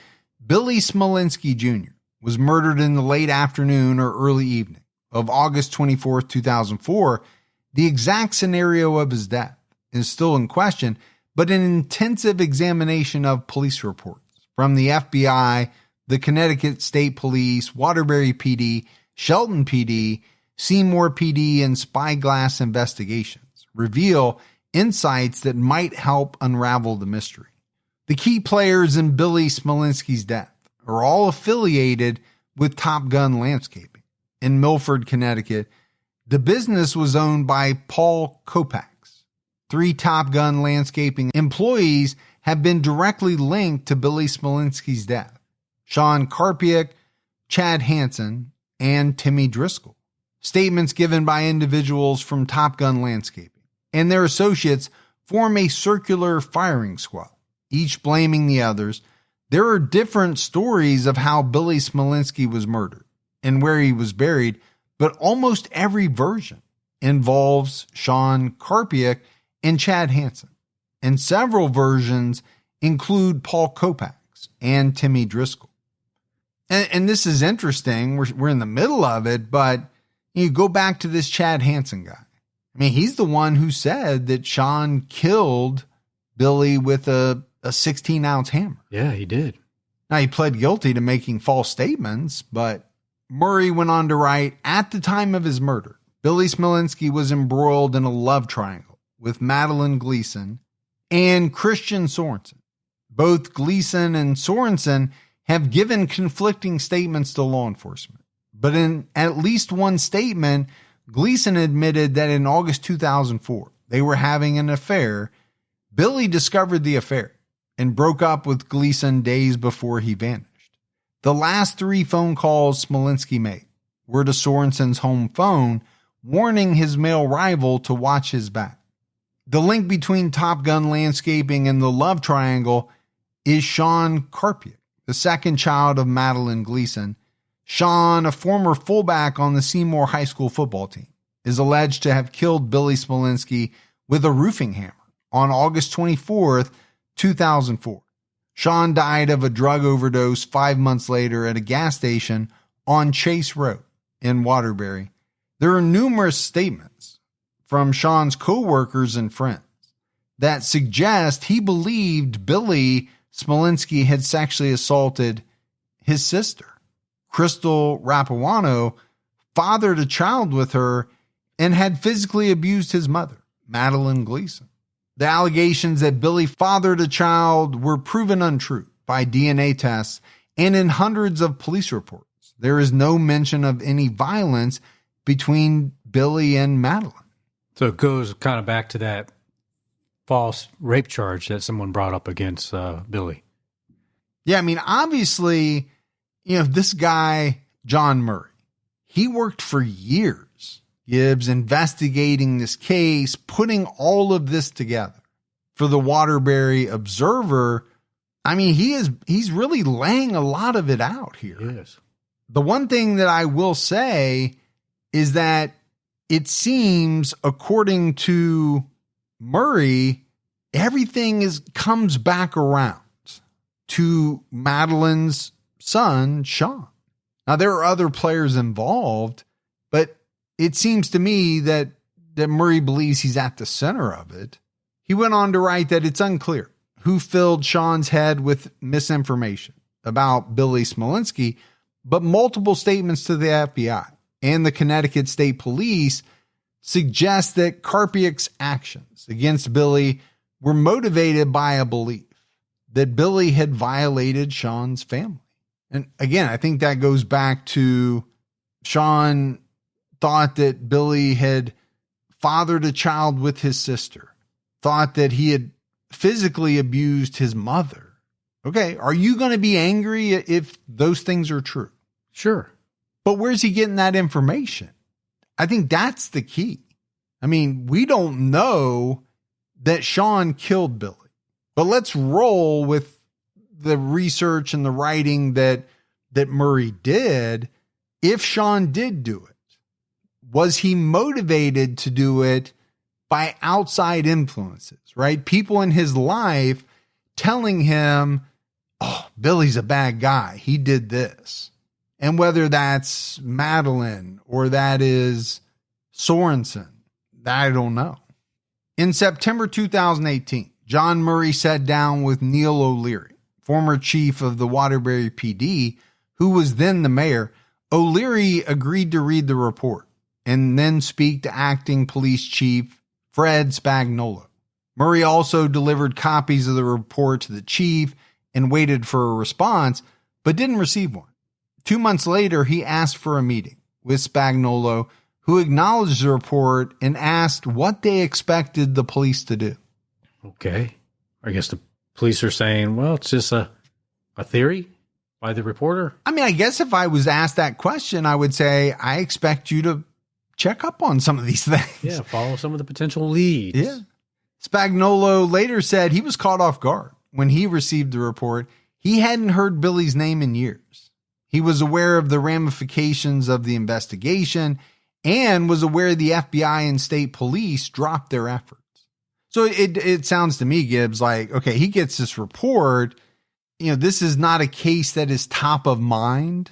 Billy Smolinski Jr. was murdered in the late afternoon or early evening of August 24th, 2004. The exact scenario of his death is still in question, but an intensive examination of police reports from the FBI, the Connecticut State Police, Waterbury PD, Shelton PD, Seymour PD, and Spyglass investigations reveal insights that might help unravel the mystery. The key players in Billy Smolinski's death are all affiliated with Top Gun Landscaping in Milford, Connecticut. The business was owned by Paul Kopax. 3 Top Gun Landscaping employees have been directly linked to Billy Smolinski's death: Sean Karpiak, Chad Hansen, and Timmy Driscoll. Statements given by individuals from Top Gun Landscaping and their associates form a circular firing squad, each blaming the others. There are different stories of how Billy Smolinski was murdered and where he was buried, but almost every version involves Sean Karpiak and Chad Hansen, and several versions include Paul Kopax and Timmy Driscoll. And this is interesting. We're in the middle of it, but you go back to this Chad Hansen guy. I mean, he's the one who said that Sean killed Billy with a 16-ounce hammer. Yeah, he did. Now, he pled guilty to making false statements, but Murray went on to write, at the time of his murder, Billy Smolinski was embroiled in a love triangle with Madeline Gleason and Christian Sorensen. Both Gleason and Sorensen have given conflicting statements to law enforcement. But in at least one statement, Gleason admitted that in August 2004, they were having an affair. Billy discovered the affair and broke up with Gleason days before he vanished. The last 3 phone calls Smolinski made were to Sorensen's home phone, warning his male rival to watch his back. The link between Top Gun Landscaping and the love triangle is Sean Karpiak, the second child of Madeline Gleason. Sean, a former fullback on the Seymour High School football team, is alleged to have killed Billy Smolinski with a roofing hammer on August 24th, 2004. Sean died of a drug overdose 5 months later at a gas station on Chase Road in Waterbury. There are numerous statements from Sean's co-workers and friends that suggest he believed Billy Smolinski had sexually assaulted his sister. Crystal Rapuano fathered a child with her and had physically abused his mother, Madeline Gleason. The allegations that Billy fathered a child were proven untrue by DNA tests and in hundreds of police reports. There is no mention of any violence between Billy and Madeline. So it goes kind of back to that false rape charge that someone brought up against Billy. Yeah, I mean, obviously, this guy, John Murray, he worked for years, Gibbs, investigating this case, putting all of this together for the Waterbury Observer. I mean, he's really laying a lot of it out here. Yes. The one thing that I will say is that it seems, according to Murray, everything comes back around to Madeline's son, Sean. Now, there are other players involved, but it seems to me that Murray believes he's at the center of it. He went on to write that it's unclear who filled Sean's head with misinformation about Billy Smolinski, but multiple statements to the FBI and the Connecticut State Police suggest that Karpiak's actions against Billy were motivated by a belief that Billy had violated Sean's family. And again, I think that goes back to Sean thought that Billy had fathered a child with his sister, thought that he had physically abused his mother. Okay, are you going to be angry if those things are true? Sure. But where's he getting that information? I think that's the key. I mean, we don't know that Sean killed Billy, but let's roll with the research and the writing that Murray did. if Sean did do it, was he motivated to do it by outside influences, right? People in his life telling him, oh, Billy's a bad guy. He did this. And whether that's Madeline or that is Sorensen, I don't know. In September 2018, John Murray sat down with Neil O'Leary, former chief of the Waterbury PD, who was then the mayor. O'Leary agreed to read the report and then speak to acting police chief Fred Spagnuolo. Murray also delivered copies of the report to the chief and waited for a response, but didn't receive one. 2 months later, he asked for a meeting with Spagnuolo, who acknowledged the report and asked what they expected the police to do. Okay. I guess the police are saying, well, it's just a theory by the reporter. I mean, I guess if I was asked that question, I would say, I expect you to check up on some of these things. Yeah, follow some of the potential leads. Yeah. Spagnuolo later said he was caught off guard when he received the report. He hadn't heard Billy's name in years. He was aware of the ramifications of the investigation and was aware the FBI and state police dropped their efforts. So it sounds to me, Gibbs, like, okay, he gets this report. You know, this is not a case that is top of mind,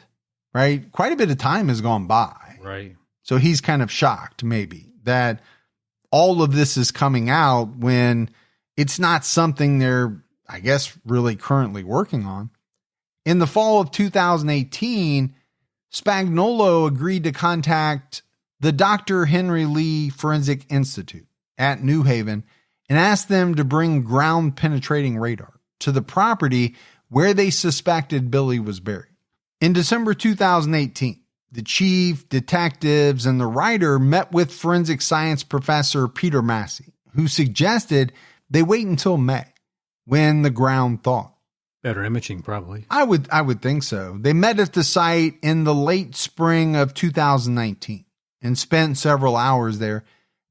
right? Quite a bit of time has gone by. Right. So he's kind of shocked maybe that all of this is coming out when it's not something they're, I guess, really currently working on. In the fall of 2018, Spagnuolo agreed to contact the Dr. Henry Lee Forensic Institute at New Haven and asked them to bring ground penetrating radar to the property where they suspected Billy was buried. In December 2018, the chief, detectives, and the writer met with forensic science professor Peter Massey, who suggested they wait until May, when the ground thawed. Better imaging, probably. I would think so. They met at the site in the late spring of 2019 and spent several hours there.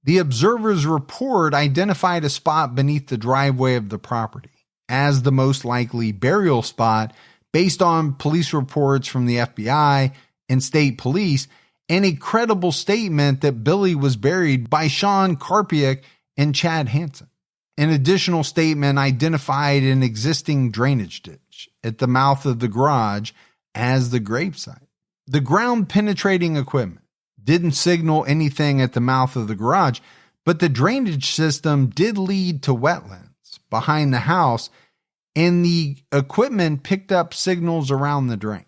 The observer's report identified a spot beneath the driveway of the property as the most likely burial spot based on police reports from the FBI and state police, and a credible statement that Billy was buried by Sean Karpiak and Chad Hansen. An additional statement identified an existing drainage ditch at the mouth of the garage as the gravesite. The ground penetrating equipment didn't signal anything at the mouth of the garage, but the drainage system did lead to wetlands behind the house, and the equipment picked up signals around the drain.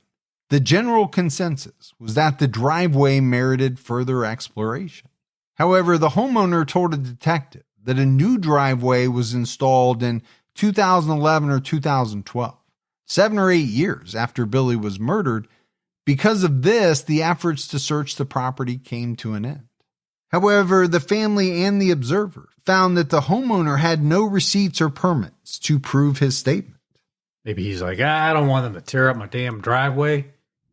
The general consensus was that the driveway merited further exploration. However, the homeowner told a detective that a new driveway was installed in 2011 or 2012, 7 or 8 years after Billy was murdered. Because of this, the efforts to search the property came to an end. However, the family and the observer found that the homeowner had no receipts or permits to prove his statement. Maybe he's like, I don't want them to tear up my damn driveway.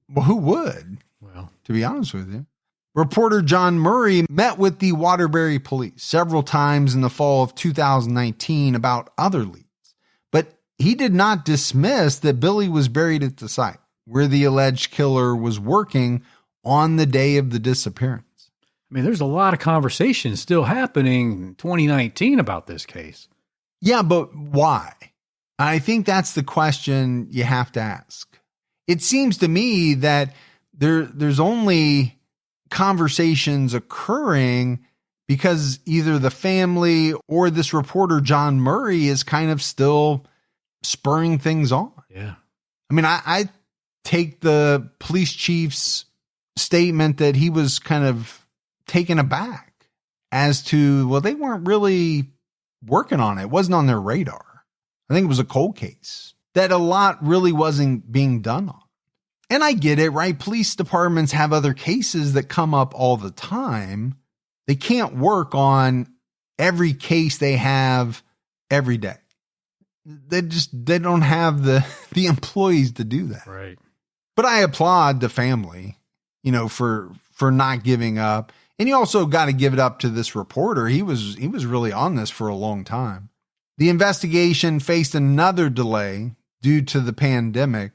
Well, who would? Well, to be honest with you. Reporter John Murray met with the Waterbury police several times in the fall of 2019 about other leads, but he did not dismiss that Billy was buried at the site where the alleged killer was working on the day of the disappearance. I mean, there's a lot of conversation still happening in 2019 about this case. Yeah, but why? I think that's the question you have to ask. It seems to me that there's only conversations occurring because either the family or this reporter, John Murray, is kind of still spurring things on. Yeah. I mean, I take the police chief's statement that he was kind of taken aback as to, well, they weren't really working on it. It wasn't on their radar. I think it was a cold case that a lot really wasn't being done on. And I get it, right? Police departments have other cases that come up all the time. They can't work on every case they have every day. They don't have the employees to do that. Right. But I applaud the family, for not giving up. And you also got to give it up to this reporter. He was really on this for a long time. The investigation faced another delay due to the pandemic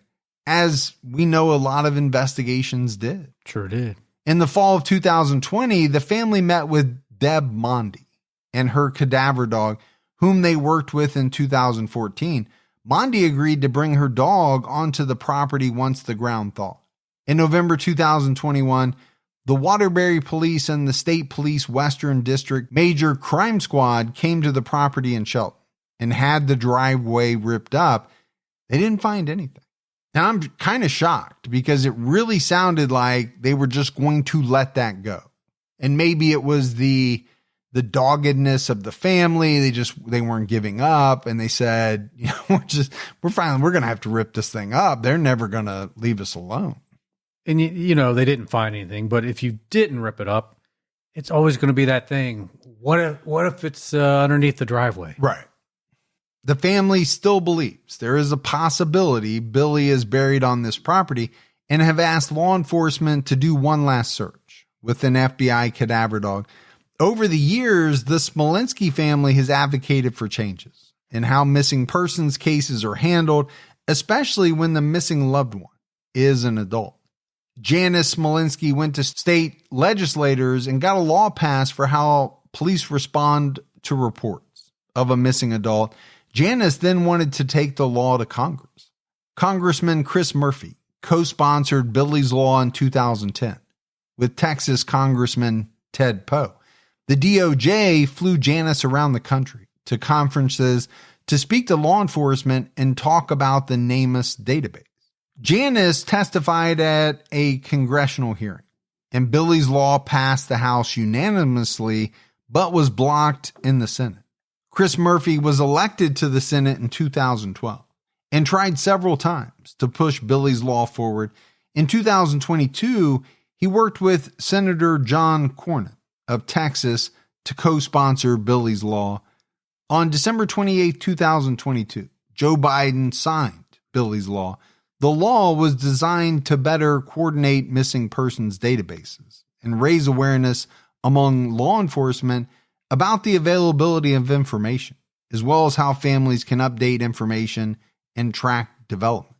as we know a lot of investigations did. Sure did. In the fall of 2020, the family met with Deb Mondi and her cadaver dog, whom they worked with in 2014. Mondi agreed to bring her dog onto the property once the ground thawed. In November 2021, the Waterbury Police and the State Police Western District Major Crime Squad came to the property in Shelton and had the driveway ripped up. They didn't find anything. And I'm kind of shocked because it really sounded like they were just going to let that go. And maybe it was the doggedness of the family. They weren't giving up, and they said, we're going to have to rip this thing up. They're never going to leave us alone. And they didn't find anything, but if you didn't rip it up, it's always going to be that thing. What if it's underneath the driveway? Right. The family still believes there is a possibility Billy is buried on this property and have asked law enforcement to do one last search with an FBI cadaver dog. Over the years, the Smolinski family has advocated for changes in how missing persons cases are handled, especially when the missing loved one is an adult. Janice Smolinski went to state legislators and got a law passed for how police respond to reports of a missing adult. Janice then wanted to take the law to Congress. Congressman Chris Murphy co-sponsored Billy's law in 2010 with Texas Congressman Ted Poe. The DOJ flew Janice around the country to conferences to speak to law enforcement and talk about the NamUs database. Janice testified at a congressional hearing, and Billy's law passed the House unanimously, but was blocked in the Senate. Chris Murphy was elected to the Senate in 2012 and tried several times to push Billy's law forward. In 2022, he worked with Senator John Cornyn of Texas to co-sponsor Billy's law. On December 28, 2022, Joe Biden signed Billy's law. The law was designed to better coordinate missing persons databases and raise awareness among law enforcement about the availability of information, as well as how families can update information and track developments.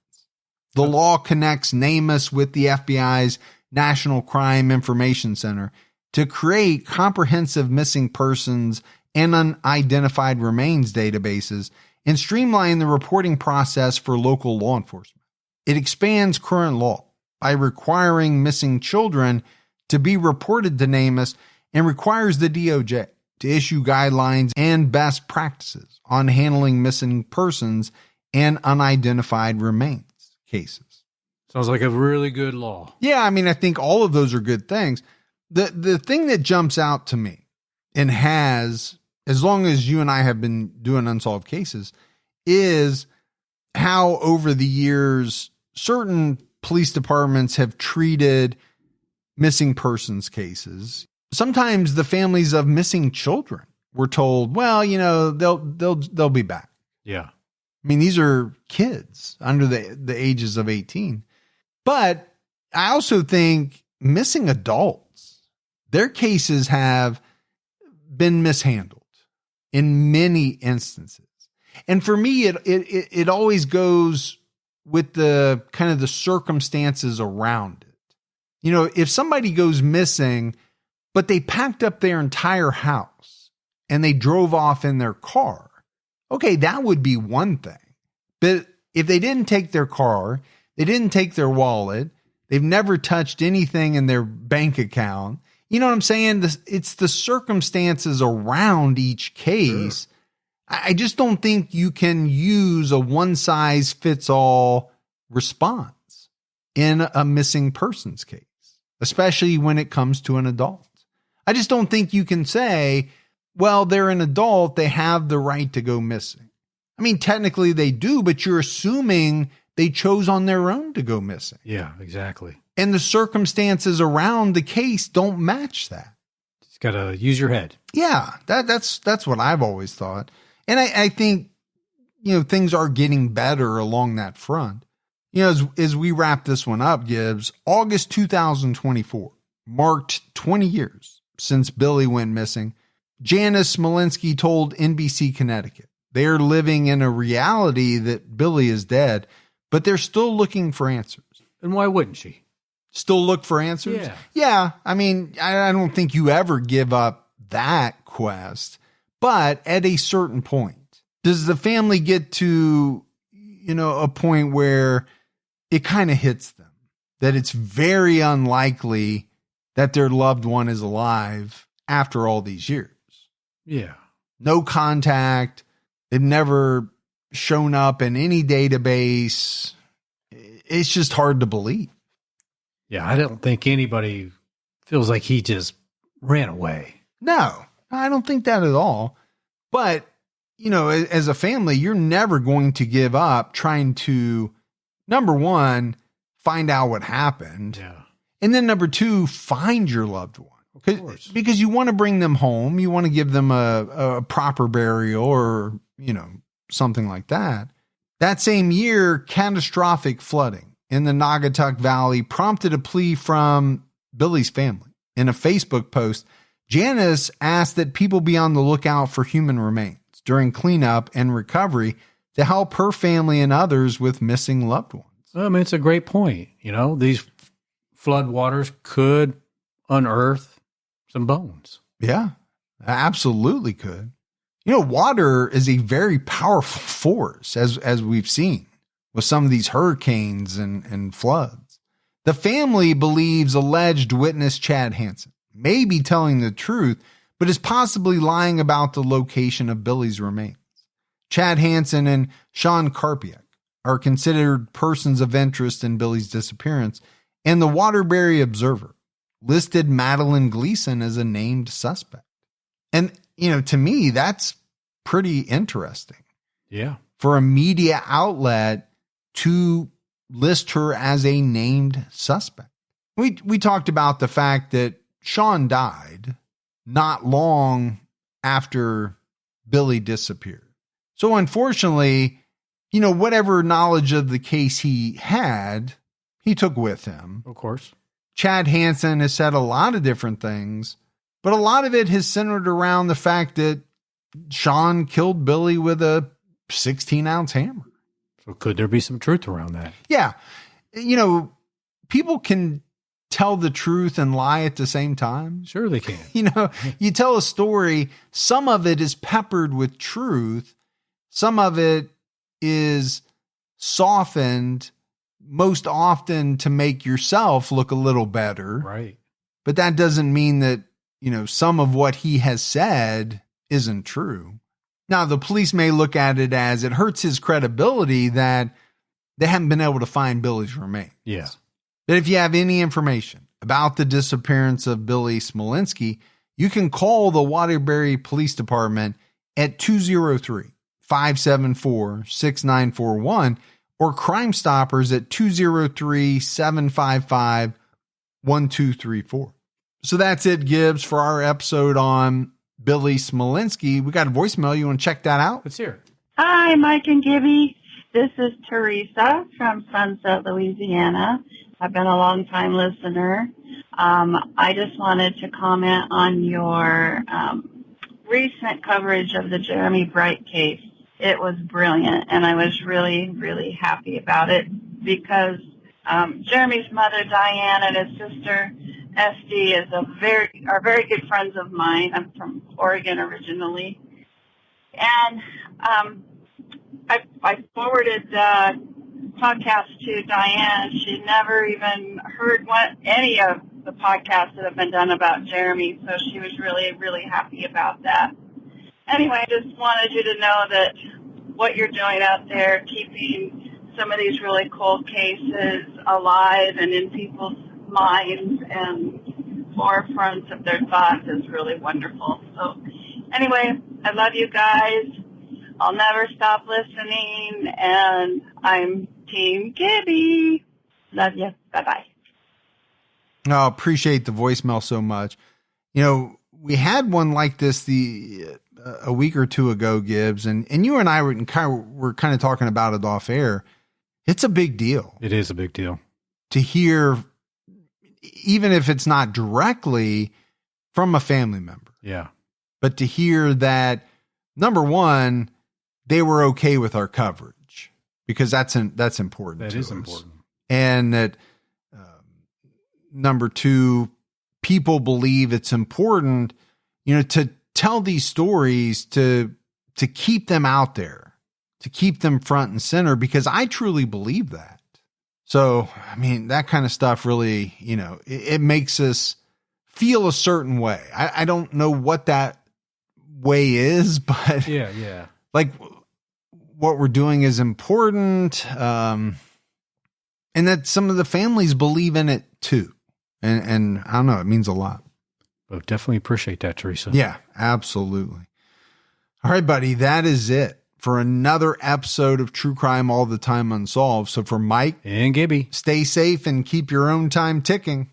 The law connects NamUs with the FBI's National Crime Information Center to create comprehensive missing persons and unidentified remains databases and streamline the reporting process for local law enforcement. It expands current law by requiring missing children to be reported to NamUs and requires the DOJ to issue guidelines and best practices on handling missing persons and unidentified remains cases. Sounds like a really good law. Yeah, I think all of those are good things. The thing that jumps out to me and has, as long as you and I have been doing unsolved cases, is how over the years certain police departments have treated missing persons cases. Sometimes the families of missing children were told, well, they'll be back. Yeah. These are kids under the ages of 18. But I also think missing adults, their cases have been mishandled in many instances. And for me, it always goes with the kind of the circumstances around it. If somebody goes missing, but they packed up their entire house and they drove off in their car, okay, that would be one thing. But if they didn't take their car, they didn't take their wallet, they've never touched anything in their bank account, you know what I'm saying? It's the circumstances around each case. Sure. I just don't think you can use a one-size-fits-all response in a missing persons case, especially when it comes to an adult. I just don't think you can say, well, they're an adult, they have the right to go missing. Technically they do, but you're assuming they chose on their own to go missing. Yeah, exactly. And the circumstances around the case don't match that. Just got to use your head. Yeah, that's what I've always thought. And I think, things are getting better along that front. As we wrap this one up, Gibbs, August 2024 marked 20 years since Billy went missing. Janice Smolinski told NBC Connecticut they are living in a reality that Billy is dead, but they're still looking for answers. And why wouldn't she? Still look for answers? Yeah. Yeah. I mean, I don't think you ever give up that quest, but at a certain point, does the family get to, a point where it kind of hits them that it's very unlikely that their loved one is alive after all these years? Yeah. No contact. They've never shown up in any database. It's just hard to believe. Yeah, I don't think anybody feels like he just ran away. No, I don't think that at all. But, as a family, you're never going to give up trying to, number one, find out what happened. Yeah. And then number two, find your loved one. Because you want to bring them home. You want to give them a proper burial or, something like that. That same year, catastrophic flooding in the Naugatuck Valley prompted a plea from Billy's family. In a Facebook post, Janice asked that people be on the lookout for human remains during cleanup and recovery to help her family and others with missing loved ones. I mean, it's a great point. These flood waters could unearth some bones. Yeah, absolutely could. Water is a very powerful force, as we've seen with some of these hurricanes and floods. The family believes alleged witness Chad Hansen may be telling the truth, but is possibly lying about the location of Billy's remains. Chad Hansen and Sean Karpiak are considered persons of interest in Billy's disappearance, and the Waterbury Observer listed Madeline Gleason as a named suspect. And, to me, that's pretty interesting. Yeah. For a media outlet to list her as a named suspect. We talked about the fact that Sean died not long after Billy disappeared. So unfortunately, whatever knowledge of the case he had, he took with him. Of course. Chad Hansen has said a lot of different things, but a lot of it has centered around the fact that Sean killed Billy with a 16-ounce hammer. So could there be some truth around that? Yeah. People can tell the truth and lie at the same time. Sure they can. You tell a story, some of it is peppered with truth. Some of it is softened most often to make yourself look a little better. Right. But that doesn't mean that, some of what he has said isn't true. Now, the police may look at it as it hurts his credibility that they haven't been able to find Billy's remains. Yeah. But if you have any information about the disappearance of Billy Smolinski, you can call the Waterbury Police Department at 203-574-6941 or Crime Stoppers at 203-755-1234. So that's it, Gibbs, for our episode on Billy Smolinski. We got a voicemail. You want to check that out? Let's hear it. Hi, Mike and Gibby. This is Teresa from Sunset, Louisiana. I've been a long-time listener. I just wanted to comment on your recent coverage of the Jeremy Bright case. It was brilliant, and I was really, really happy about it because Jeremy's mother, Diane, and his sister, Esty, are very good friends of mine. I'm from Oregon originally. And I forwarded the podcast to Diane. She'd never even heard any of the podcasts that have been done about Jeremy, so she was really, really happy about that. Anyway, I just wanted you to know that what you're doing out there, keeping some of these really cool cases alive and in people's minds and forefronts of their thoughts is really wonderful. So anyway, I love you guys. I'll never stop listening, and I'm Team Gibby. Love you. Bye-bye. I appreciate the voicemail so much. We had one like this a week or two ago, Gibbs, and you and I were kind of talking about it off air. It's a big deal. It is a big deal to hear, even if it's not directly from a family member. Yeah. But to hear that, number one, they were okay with our coverage. because that's important. That to is us. important. And that number two, people believe it's important, to tell these stories, to keep them out there, to keep them front and center, because I truly believe that. So, I mean, that kind of stuff really, it makes us feel a certain way. I don't know what that way is, but yeah. Like what we're doing is important. And that some of the families believe in it too. And I don't know, it means a lot. But definitely appreciate that, Teresa. Yeah, absolutely. All right, buddy, that is it for another episode of True Crime All the Time Unsolved. So for Mike and Gibby, stay safe and keep your own time ticking.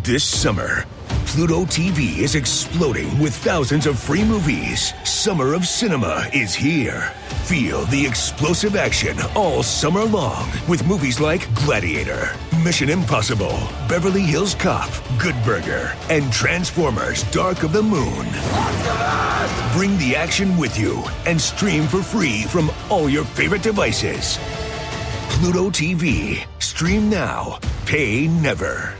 This summer, Pluto TV is exploding with thousands of free movies. Summer of Cinema is here. Feel the explosive action all summer long with movies like Gladiator, Mission Impossible, Beverly Hills Cop, Good Burger, and Transformers: Dark of the Moon. Bring the action with you and stream for free from all your favorite devices. Pluto TV. Stream now. Pay never.